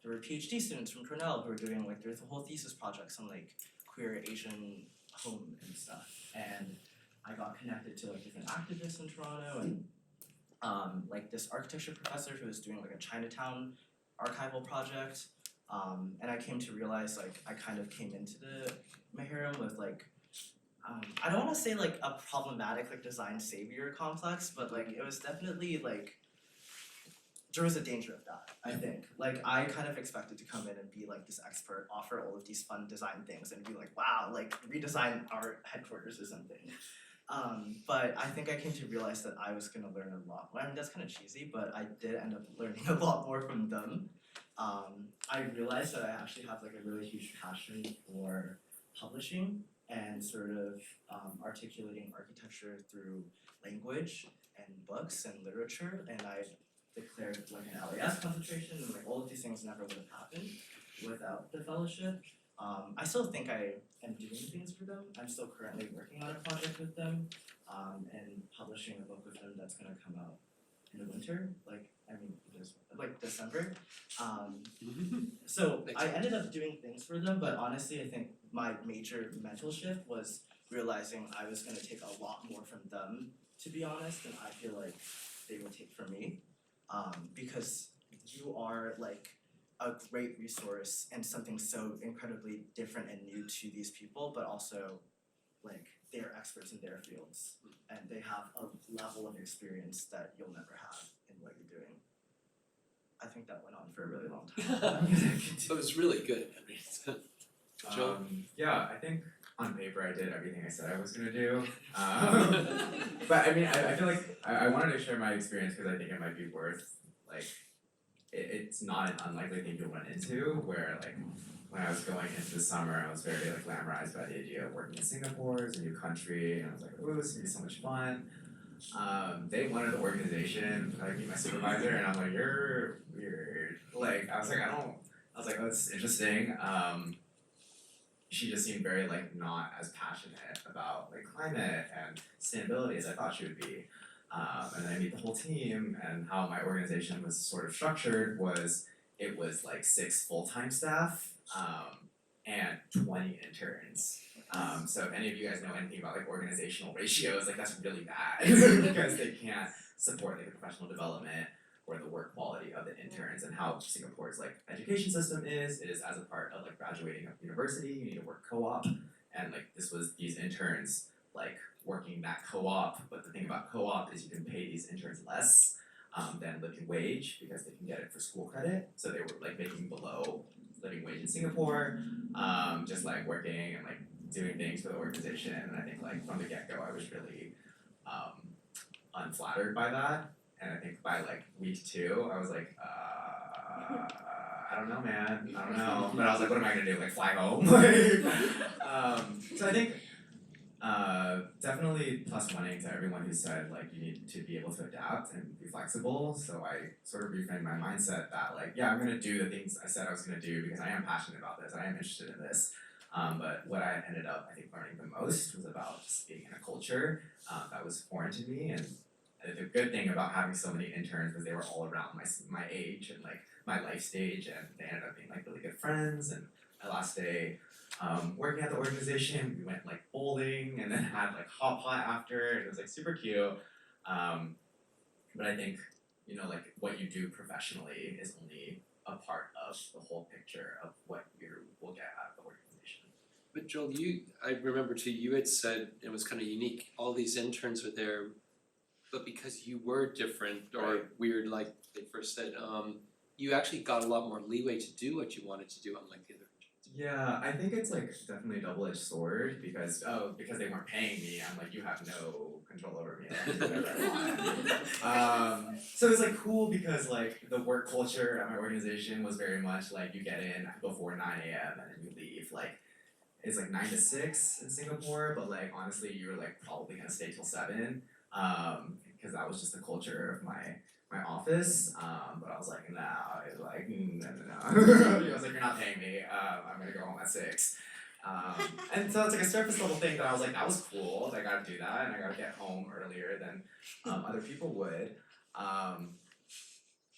there were PhD students from Cornell who were doing like their whole thesis projects on like queer Asian home and stuff. And I got connected to like different activists in Toronto, and like this architecture professor who was doing like a Chinatown archival project. And I came to realize like I kind of came into the Maharam with like, I don't want to say like a problematic like design savior complex, but like it was definitely like, there was a danger of that, I think. Like I kind of expected to come in and be like this expert, offer all of these fun design things and be like, wow, like redesign our headquarters or something. But I think I came to realize that I was gonna learn a lot. I mean, that's kind of cheesy, but I did end up learning a lot more from them. I realized that I actually have like a really huge passion for publishing and sort of articulating architecture through language and books and literature, and I declared like an LAS concentration, and like all of these things never would have happened without the fellowship. I still think I am doing things for them. I'm still currently working on a project with them, and publishing a book with them that's gonna come out in the winter, like December. So I ended up doing things for them, but honestly I think my major mental shift was realizing I was gonna take a lot more from them, to be honest, than I feel like they would take from me. Because you are like a great resource and something so incredibly different and new to these people, but also like they're experts in their fields and they have a level of experience that you'll never have in what you're doing. I think that went on for a really long time. So it was really good. Joe? Yeah, I think on paper I did everything I said I was gonna do. But I mean, I feel like I wanted to share my experience because I think it might be worth, like, it's not an unlikely thing to run into, where like when I was going into the summer, I was very like glamorized by the idea of working in Singapore as a new country, and I was like, oh, this is gonna be so much fun. Day one of the organization, I meet my supervisor, and I'm like, you're weird. Like, I was like, oh, this is interesting. She just seemed very like not as passionate about like climate and sustainability as I thought she would be. And then I meet the whole team, and how my organization was sort of structured was it was like 6 full-time staff and 20 interns. So if any of you guys know anything about like organizational ratios, like that's really bad because they can't support like the professional development or the work quality of the interns, and how Singapore's like education system is. It is as a part of like graduating of university, you need to work co-op, and like this was these interns like working that co-op, but the thing about co-op is you can pay these interns less than living wage because they can get it for school credit. So they were like making below living wage in Singapore, just like working and like doing things for the organization. And I think like from the get-go I was really unflattered by that. And I think by like week 2, I was like, I don't know, man, I don't know. But I was like, what am I gonna do? Like fly home? So I think definitely +1 to everyone who said like you need to be able to adapt and be flexible. So I sort of reframed my mindset that like, yeah, I'm gonna do the things I said I was gonna do because I am passionate about this, I am interested in this. But what I ended up, I think, learning the most was about just being in a culture that was foreign to me, and the good thing about having so many interns was they were all around my age and like my life stage, and they ended up being like really good friends. And my last day working at the organization, we went like bowling and then had like hot pot after, and it was like super cute. But I think, you know, like what you do professionally is only a part of the whole picture of what you will get out of the organization. But Joel, I remember too, you had said it was kind of unique, all these interns are there, but because you were different or Right. weird, like they first said, you actually got a lot more leeway to do what you wanted to do, unlike the other interns. Yeah, I think it's like definitely a double-edged sword because they weren't paying me, I'm like, you have no control over me, I can do whatever I want. So it's like cool because like the work culture at my organization was very much like you get in before 9 a.m. and then you leave. Like it's like 9 to 6 in Singapore, but like honestly you're like probably gonna stay till 7. Because that was just the culture of my office. But I was like, nah, I was like, no. I was like, you're not paying me. I'm gonna go home at 6. And so it's like a surface level thing that I was like, that was cool. I gotta do that, and I gotta get home earlier than other people would. And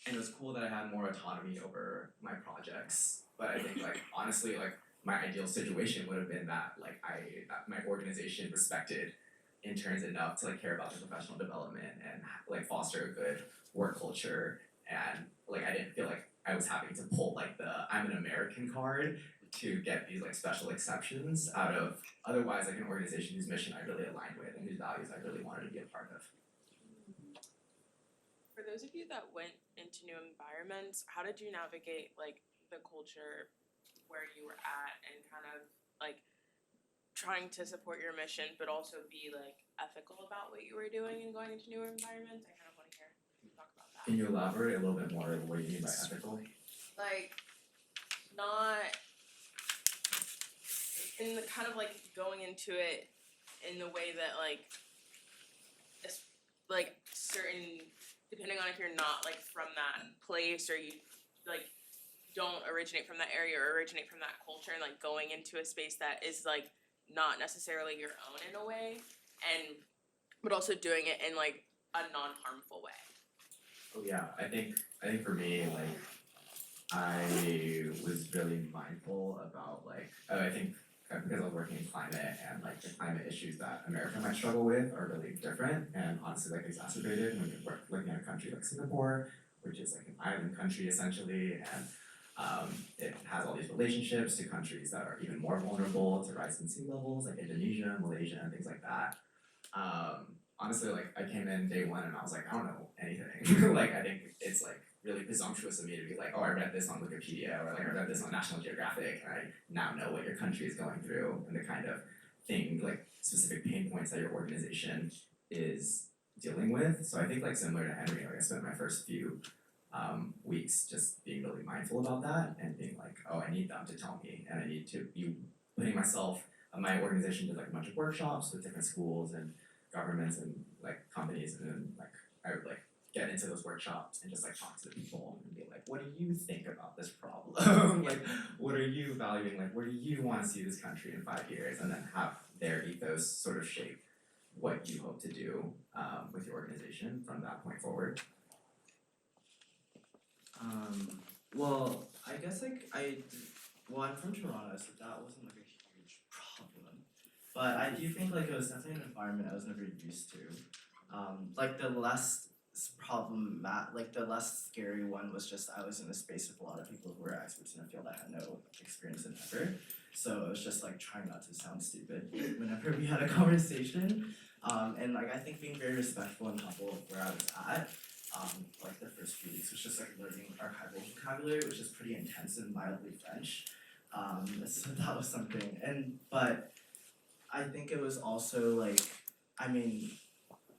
it was cool that I had more autonomy over my projects. But I think like honestly, like my ideal situation would have been that like that my organization respected interns enough to like care about their professional development and like foster a good work culture, and like I didn't feel like I was having to pull like the I'm an American card to get these like special exceptions out of otherwise like an organization whose mission I really aligned with and whose values I really wanted to be a part of. For those of you that went into new environments, how did you navigate like the culture where you were at and kind of like trying to support your mission but also be like ethical about what you were doing and going into new environments? I kind of want to hear you talk about that. Can you elaborate a little bit more on what you mean by ethical? Like not in the kind of like going into it in the way that like certain, depending on if you're not like from that place or you like don't originate from that area or originate from that culture, and like going into a space that is like not necessarily your own in a way, and but also doing it in like a non-harmful way. Oh yeah, I think for me like I was really mindful about like I think because I was working in climate, and like the climate issues that America might struggle with are really different and honestly like exacerbated when you're looking at a country like Singapore, which is like an island country essentially, and it has all these relationships to countries that are even more vulnerable to rising sea levels, like Indonesia, Malaysia, and things like that. Honestly, like I came in day one and I was like, I don't know anything. Like I think it's like really presumptuous of me to be like, oh, I read this on Wikipedia, or like I read this on National Geographic, and I now know what your country is going through and the kind of thing, like specific pain points that your organization is dealing with. So I think like similar to Henry, like I spent my first few weeks just being really mindful about that and being like, oh, I need them to tell me, and I need to be putting myself. My organization did like a bunch of workshops with different schools and governments and like companies, and then like I would like get into those workshops and just like talk to the people and be like, what do you think about this problem? Like, what are you valuing? Like, where do you want to see this country in 5 years? And then have their ethos sort of shape what you hope to do with your organization from that point forward. Well, I guess like I'm from Toronto, so that wasn't like a huge problem. But I do think like it was definitely an environment I was never used to. Like the less the less scary one was just I was in a space with a lot of people who were experts in a field I had no experience in ever. So it was just like trying not to sound stupid whenever we had a conversation. And like I think being very respectful and humble of where I was at. Like the first few weeks was just like learning archival vocabulary, which is pretty intense and mildly French. So that was something. But I think it was also like, I mean,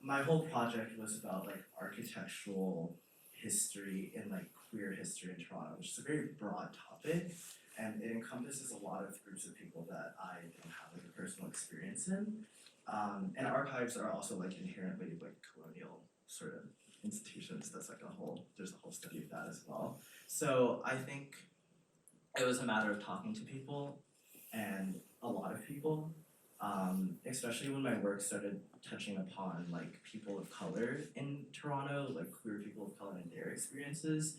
my whole project was about like architectural history and like queer history in Toronto, which is a very broad topic, and it encompasses a lot of groups of people that I don't have like a personal experience in. And archives are also like inherently like colonial sort of institutions. That's like there's a whole study of that as well. So I think it was a matter of talking to people, and a lot of people, especially when my work started touching upon like people of color in Toronto, like queer people of color and their experiences,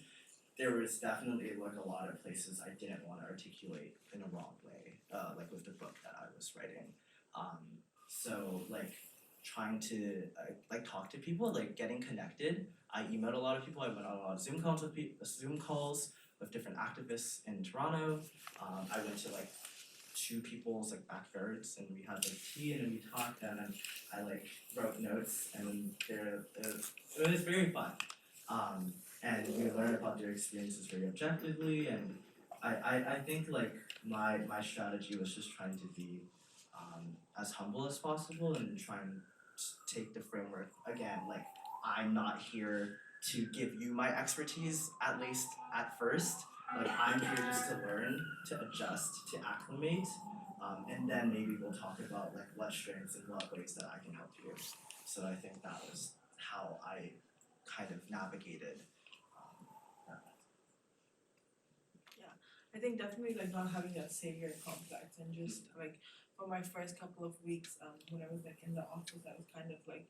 there was definitely like a lot of places I didn't want to articulate in a wrong way, like with the book that I was writing. So like trying to like talk to people, like getting connected. I emailed a lot of people. I went on a lot of Zoom calls with different activists in Toronto. I went to like two people's like backyards and we had like tea and then we talked and then I like wrote notes and it was very fun. And we learned about their experiences very objectively and I think like my strategy was just trying to be as humble as possible and try and take the framework again, like I'm not here to give you my expertise, at least at first. Like I'm here just to learn, to adjust, to acclimate, and then maybe we'll talk about like what strengths and what ways that I can help you. So I think that was how I kind of navigated that. I think definitely like not having that savior complex and just like for my first couple of weeks, when I was like in the office, I was kind of like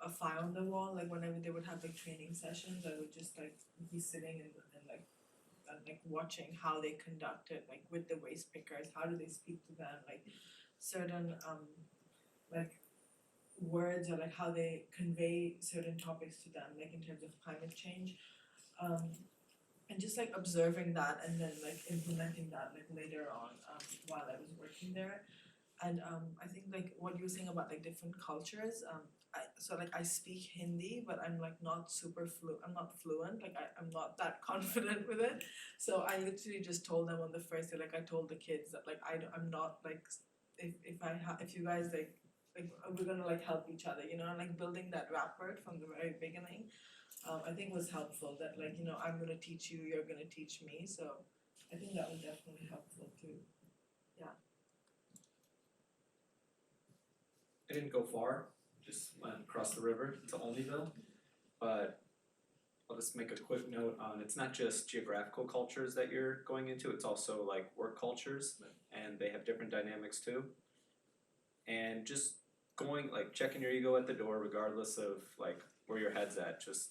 a fly on the wall. Like whenever they would have like training sessions, I would just like be sitting and like watching how they conduct it, like with the waste pickers, how do they speak to them, like certain like words or like how they convey certain topics to them, like in terms of climate change. And just like observing that and then like implementing that like later on while I was working there. And I think like what you were saying about like different cultures, I speak Hindi but I'm like not I'm not fluent, like I'm not that confident with it. So I literally just told them on the first day, like I told the kids that like I'm not like if you guys like we're gonna like help each other, you know, and like building that rapport from the very beginning. I think was helpful that like, you know, I'm gonna teach you, you're gonna teach me, so I think that was definitely helpful too. I didn't go far, just went across the river to Olneyville, but I'll just make a quick note on it's not just geographical cultures that you're going into, it's also like work cultures and they have different dynamics too. And just going like checking your ego at the door regardless of like where your head's at, just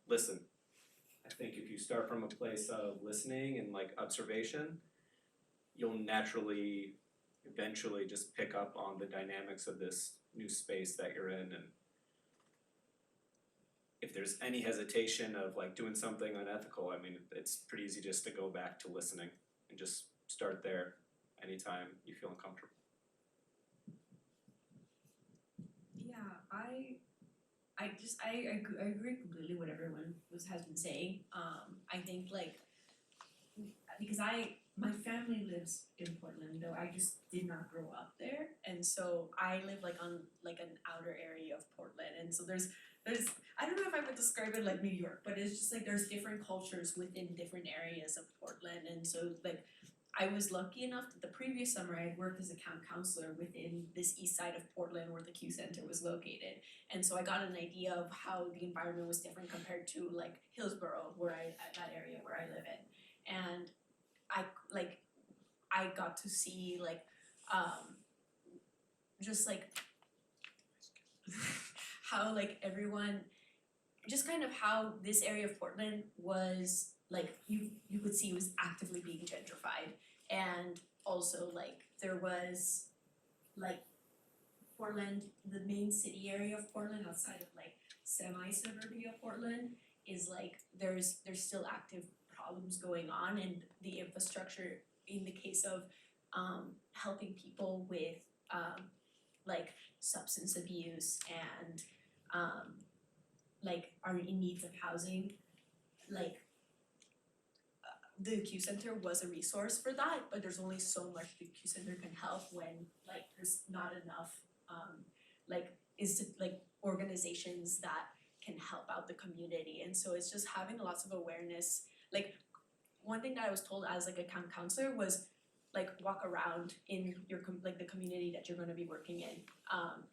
listen. I think if you start from a place of listening and like observation, you'll naturally eventually just pick up on the dynamics of this new space that you're in. And if there's any hesitation of like doing something unethical, I mean, it's pretty easy just to go back to listening and just start there anytime you feel uncomfortable. Yeah, I agree completely with everyone has been saying. I think like because my family lives in Portland, though I just did not grow up there, and so I live like on like an outer area of Portland, and so there's I don't know if I would describe it like New York, but it's just like there's different cultures within different areas of Portland, and so like I was lucky enough that the previous summer I had worked as a camp counselor within this east side of Portland where the Q Center was located. And so I got an idea of how the environment was different compared to like Hillsborough, that area where I live in. And I got to see like just like how like everyone just kind of how this area of Portland was like you could see it was actively being gentrified. And also like there was like Portland, the main city area of Portland outside of like semi-suburbia Portland is like there's still active problems going on, and the infrastructure in the case of helping people with like substance abuse and like are in needs of housing, like the Q Center was a resource for that, but there's only so much the Q Center can help when like there's not enough organizations that can help out the community. And so it's just having lots of awareness. Like one thing that I was told as like a camp counselor was like walk around in your the community that you're going to be working in,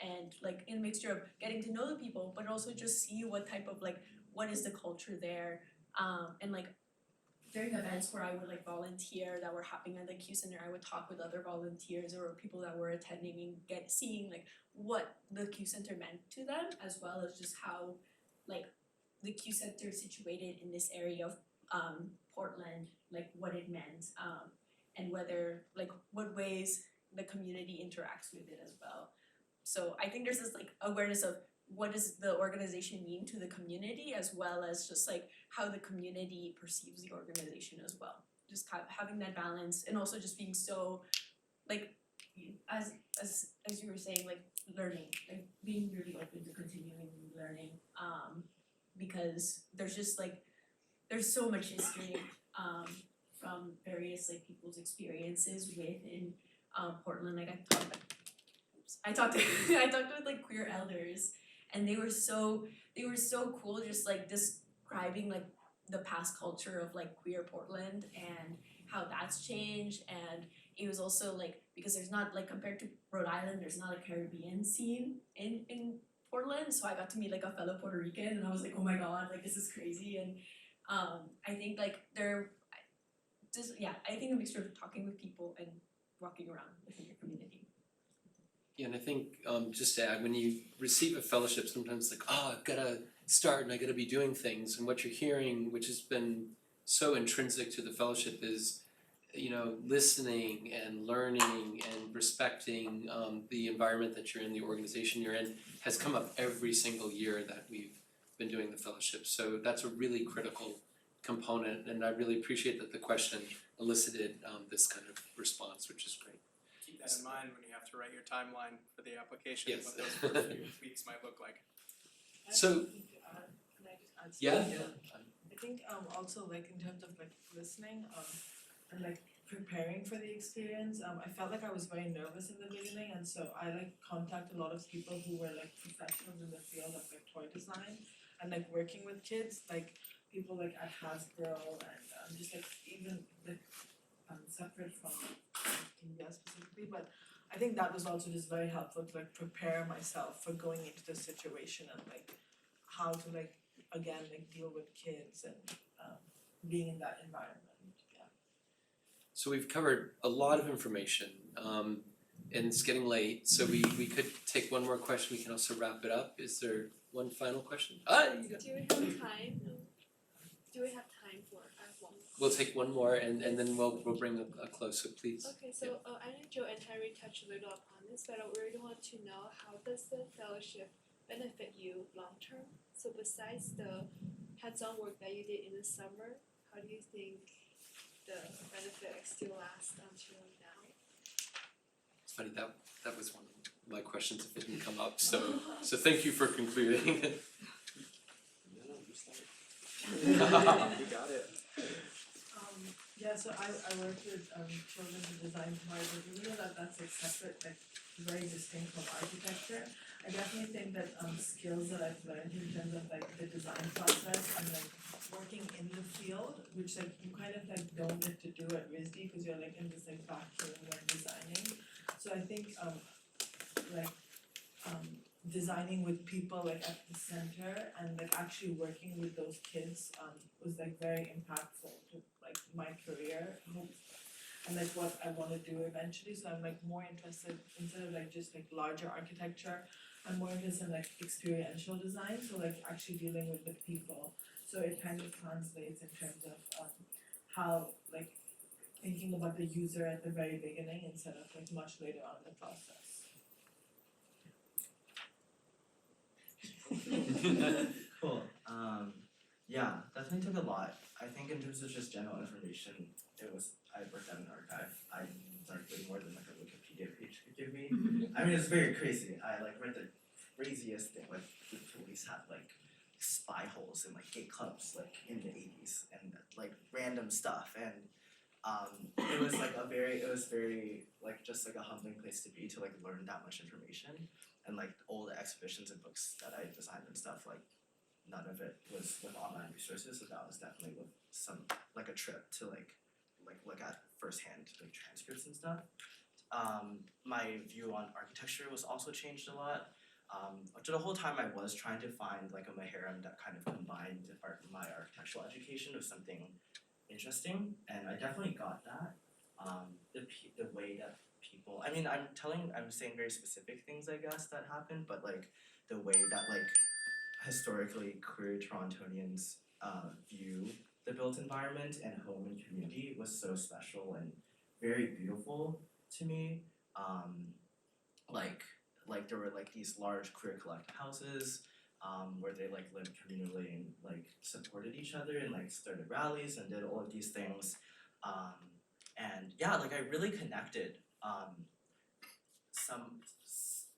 and like in a mixture of getting to know the people, but also just see what type of like what is the culture there, and like during events where I would like volunteer that were happening at the Q Center, I would talk with other volunteers or people that were attending and seeing like what the Q Center meant to them, as well as just how like the Q Center is situated in this area of Portland, like what it meant, and whether like what ways the community interacts with it as well. So I think there's this like awareness of what does the organization mean to the community, as well as just like how the community perceives the organization as well. Just having that balance, and also just being so like as you were saying, like learning, like being really open to continuing learning, because there's just like there's so much history from various like people's experiences within Portland. Like I talked with like queer elders, and they were so cool, just like describing like the past culture of like queer Portland and how that's changed. And it was also like because there's not like compared to Rhode Island, there's not a Caribbean scene in Portland, so I got to meet like a fellow Puerto Rican, and I was like, oh my god, like this is crazy. And I think like I think a mixture of talking with people and walking around within your community. Yeah, and I think just to add, when you receive a fellowship, sometimes like, oh, I've gotta start and I gotta be doing things, and what you're hearing, which has been so intrinsic to the fellowship, is listening and learning and respecting the environment that you're in, the organization you're in, has come up every single year that we've been doing the fellowship. So that's a really critical component, and I really appreciate that the question elicited this kind of response, which is great. Keep that in mind when you have to write your timeline for the application, Yes. what those first few weeks might look like. So- Can I just add Yeah, something? yeah. I think also like in terms of like listening and like preparing for the experience, I felt like I was very nervous in the beginning, and so I like contacted a lot of people who were like professionals in the field of like toy design and like working with kids, like people like at Hasbro and just like even like separate from India specifically, but I think that was also just very helpful to like prepare myself for going into the situation and like how to like again like deal with kids and being in that environment. Yeah. So we've covered a lot of information, and it's getting late, so we could take one more question. We can also wrap it up. Is there one final question? You got. Do we have time? Do we have time for one more? We'll take one more, and then we'll bring a close. So please. Okay, so I know Joe and Harry touched a little upon this, but I really want to know, how does the fellowship benefit you long term? So besides the hands-on work that you did in the summer, how do you think the benefit still lasts until now? It's funny that was one of my questions if it didn't come up. So thank you for concluding. No, you started. You got it. Yeah, so I work with children who design toys, and even though that's like separate, like very distinct from architecture, I definitely think that skills that I've learned in terms of like the design process and like working in the field, which like you kind of like don't get to do at RISD because you're like in this like vacuum of designing. So I think designing with people like at the center and like actually working with those kids was like very impactful to like my career and like what I want to do eventually. So I'm like more interested, instead of like just like larger architecture, I'm more interested in like experiential design, so like actually dealing with the people. So it kind of translates in terms of how like thinking about the user at the very beginning instead of like much later on in the process. Cool. Yeah, definitely took a lot. I think in terms of just general information, I worked at an archive. I learned way more than like a Wikipedia page could give me. I mean, it's very crazy. I like read the craziest thing, like the police had like spy holes in like gay clubs like in the 80s and like random stuff, and it was very like just like a humbling place to be, to like learn that much information. And like all the exhibitions and books that I designed and stuff, like none of it was with online resources, so that was definitely with some like a trip to like look at firsthand like transcripts and stuff. My view on architecture was also changed a lot. The whole time I was trying to find like a Maharam that kind of combined my architectural education with something interesting, and I definitely got that. The way that people, I mean, I'm saying very specific things, I guess, that happened, but like the way that like historically queer Torontonians view the built environment and home and community was so special and very beautiful to me. Like there were like these large queer collective houses where they like lived communally and like supported each other and like started rallies and did all of these things. And yeah, like I really connected.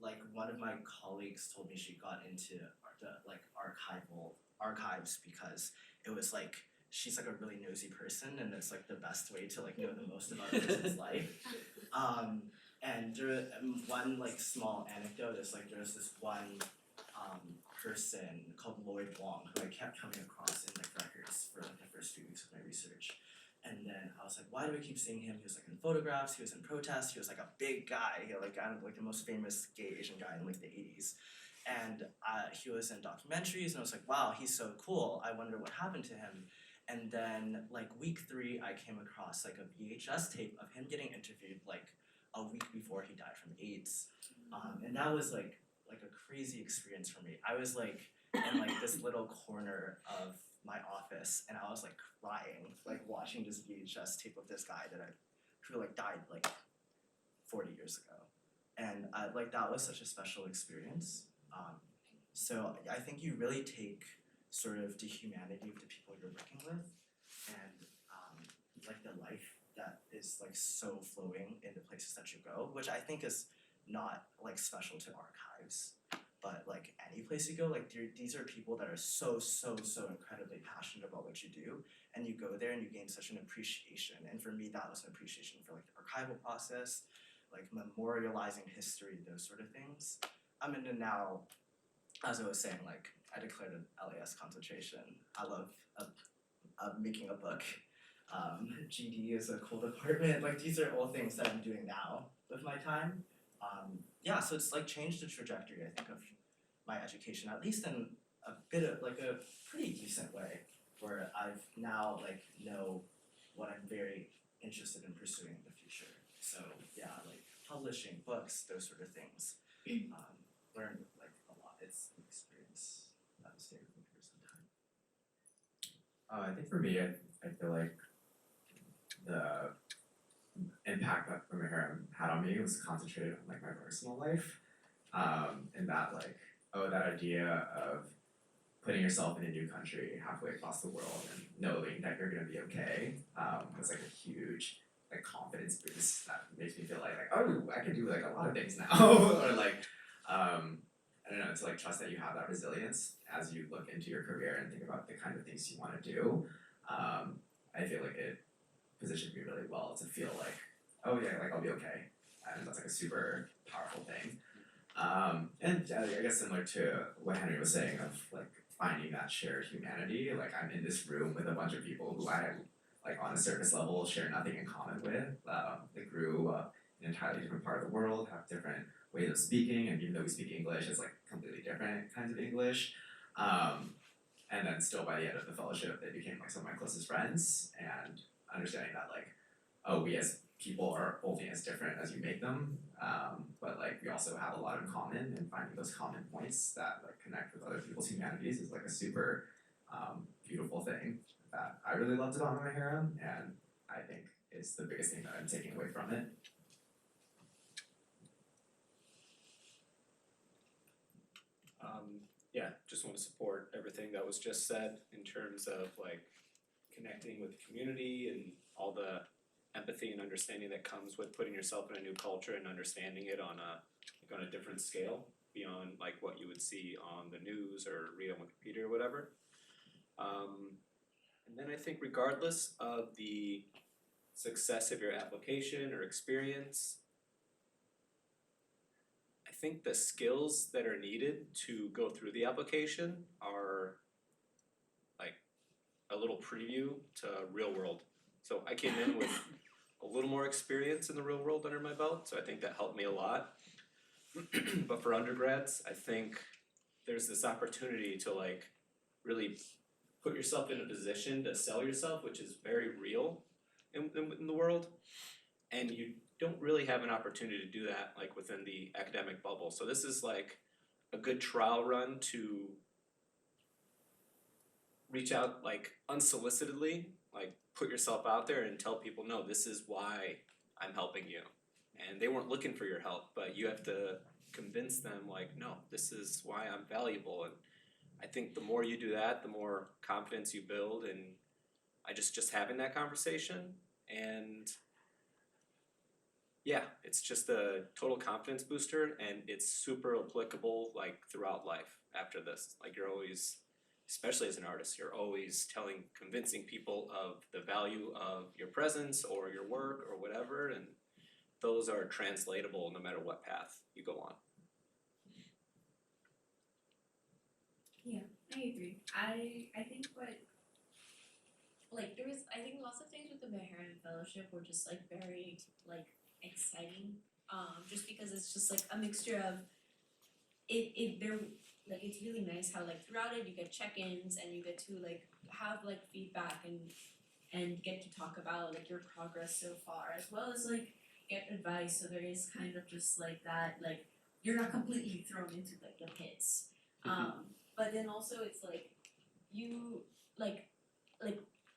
Like one of my colleagues told me she got into the like archives because it was like she's like a really nosy person and it's like the best way to like know the most about a person's life. And there one like small anecdote is like there's this one person called Lloyd Wong who I kept coming across in like records for like the first few weeks of my research. And then I was like, why do I keep seeing him? He was like in photographs, he was in protests, he was like a big guy, like kind of like the most famous gay Asian guy in like the 80s. And he was in documentaries and I was like, wow, he's so cool. I wonder what happened to him. And then like week 3 I came across like a VHS tape of him getting interviewed like a week before he died from AIDS. And that was like a crazy experience for me. I was like in like this little corner of my office and I was like crying, like watching this VHS tape of this guy who like died like 40 years ago. And like that was such a special experience. So I think you really take sort of the humanity of the people you're working with and like the life that is like so flowing in the places that you go, which I think is not like special to archives, but like any place you go, like these are people that are so incredibly passionate about what you do, and you go there and you gain such an appreciation. And for me, that was an appreciation for like the archival process, like memorializing history, those sort of things. And then now, as I was saying, like I declared an LAS concentration. I love making a book. GD is a cool department. Like these are all things that I'm doing now with my time. Yeah, so it's like changed the trajectory, I think, of my education, at least in a bit of like a pretty decent way, where I've now like know what I'm very interested in pursuing in the future. So yeah, like publishing books, those sort of things. Learned like a lot. It's an experience that will stay with me for some time. I think for me, I feel like the impact that Maharam had on me was concentrated on like my personal life. And that like, that idea of putting yourself in a new country halfway across the world and knowing that you're gonna be okay, was like a huge like confidence boost that makes me feel like oh, I can do like a lot of things now. Or like I don't know, to like trust that you have that resilience as you look into your career and think about the kind of things you want to do. I feel like it positioned me really well to feel like, oh yeah, like I'll be okay. And that's like a super powerful thing. And I guess similar to what Henry was saying of like finding that shared humanity, like I'm in this room with a bunch of people who I like on a surface level share nothing in common with. They grew up in an entirely different part of the world, have different ways of speaking, and even though we speak English, it's like completely different kinds of English. And then still by the end of the fellowship, they became like some of my closest friends, and understanding that like, oh, we as people are only as different as you make them, but like we also have a lot in common, and finding those common points that like connect with other people's humanities is like a super beautiful thing that I really loved about Maharam, and I think is the biggest thing that I'm taking away from it. Yeah, just want to support everything that was just said in terms of like connecting with the community and all the empathy and understanding that comes with putting yourself in a new culture and understanding it on a different scale beyond like what you would see on the news or read on Wikipedia or whatever. And then I think regardless of the success of your application or experience, I think the skills that are needed to go through the application are like a little preview to real world. So I came in with a little more experience in the real world under my belt, so I think that helped me a lot. But for undergrads, I think there's this opportunity to like really put yourself in a position to sell yourself, which is very real in the world, and you don't really have an opportunity to do that like within the academic bubble. So this is like a good trial run to reach out like unsolicitedly, like put yourself out there and tell people, no, this is why I'm helping you. And they weren't looking for your help, but you have to convince them like, no, this is why I'm valuable. And I think the more you do that, the more confidence you build, and I just having that conversation, and yeah, it's just a total confidence booster, and it's super applicable like throughout life after this. Like you're always, especially as an artist, you're always convincing people of the value of your presence or your work or whatever, and those are translatable no matter what path you go on. Yeah, I agree. I think there was I think lots of things with the Maharam Fellowship were just like very like exciting. Just because it's just like a mixture of they're like it's really nice how like throughout it you get check-ins and you get to like have like feedback and get to talk about like your progress so far, as well as like get advice. So there is kind of just like that, like you're not completely thrown into like the pits. But then also it's like you like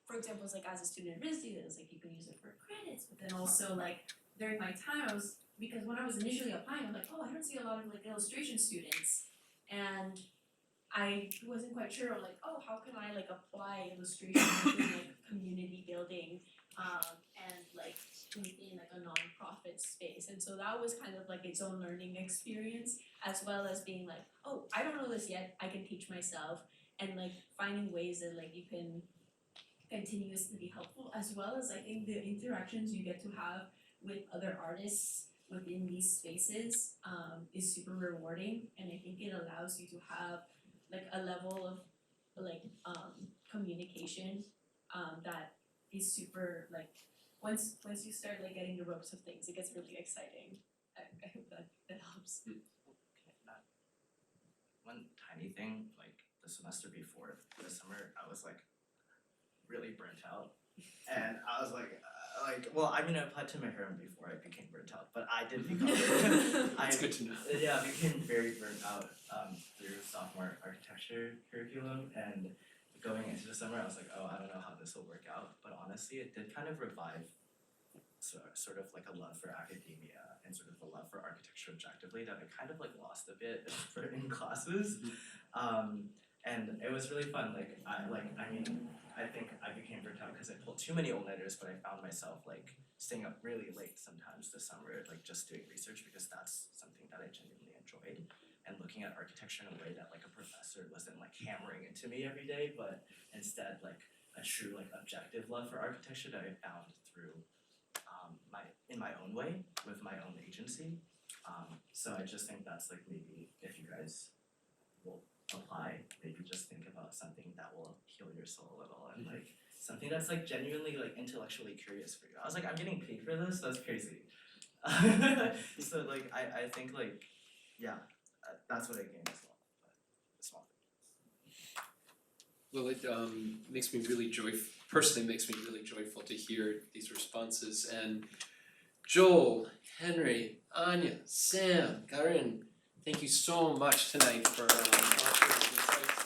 for example, it's like as a student at RISD, it's like you can use it for credits, but then also like during my time because when I was initially applying, I'm like, oh, I don't see a lot of like illustration students, and I wasn't quite sure like, oh, how can I like apply illustration within like community building and like within like a nonprofit space. And so that was kind of like its own learning experience, as well as being like, oh, I don't know this yet, I can teach myself, and like finding ways that like you can continuously be helpful, as well as I think the interactions you get to have with other artists within these spaces is super rewarding, and I think it allows you to have like a level of like communication that is super like once you start like getting the ropes of things, it gets really exciting. I hope that helps. One tiny thing, like the semester before the summer, I was like really burnt out, and I was like, well, I mean, I applied to Maharam before I became burnt out, but I did become. It's good to know. Yeah, I became very burnt out through sophomore architecture curriculum, and going into the summer, I was like, oh, I don't know how this will work out, but honestly, it did kind of revive sort of like a love for academia and sort of a love for architecture objectively that I kind of like lost a bit in classes. And it was really fun. I think I became burnt out because I pulled too many all-nighters, but I found myself like staying up really late sometimes this summer, like just doing research, because that's something that I genuinely enjoyed. And looking at architecture in a way that like a professor wasn't like hammering into me every day, but instead like a true like objective love for architecture that I found through in my own way with my own agency. So I just think that's like maybe if you guys will apply, maybe just think about something that will heal your soul a little, and like something that's like genuinely like intellectually curious for you. I was like, I'm getting paid for this? That's crazy. So like I think like yeah, that's what I gained as well. But a small thing. Well, it makes me really personally makes me really joyful to hear these responses. And Joel, Henry, Anya, Sam, Karin, thank you so much tonight for offering these insights.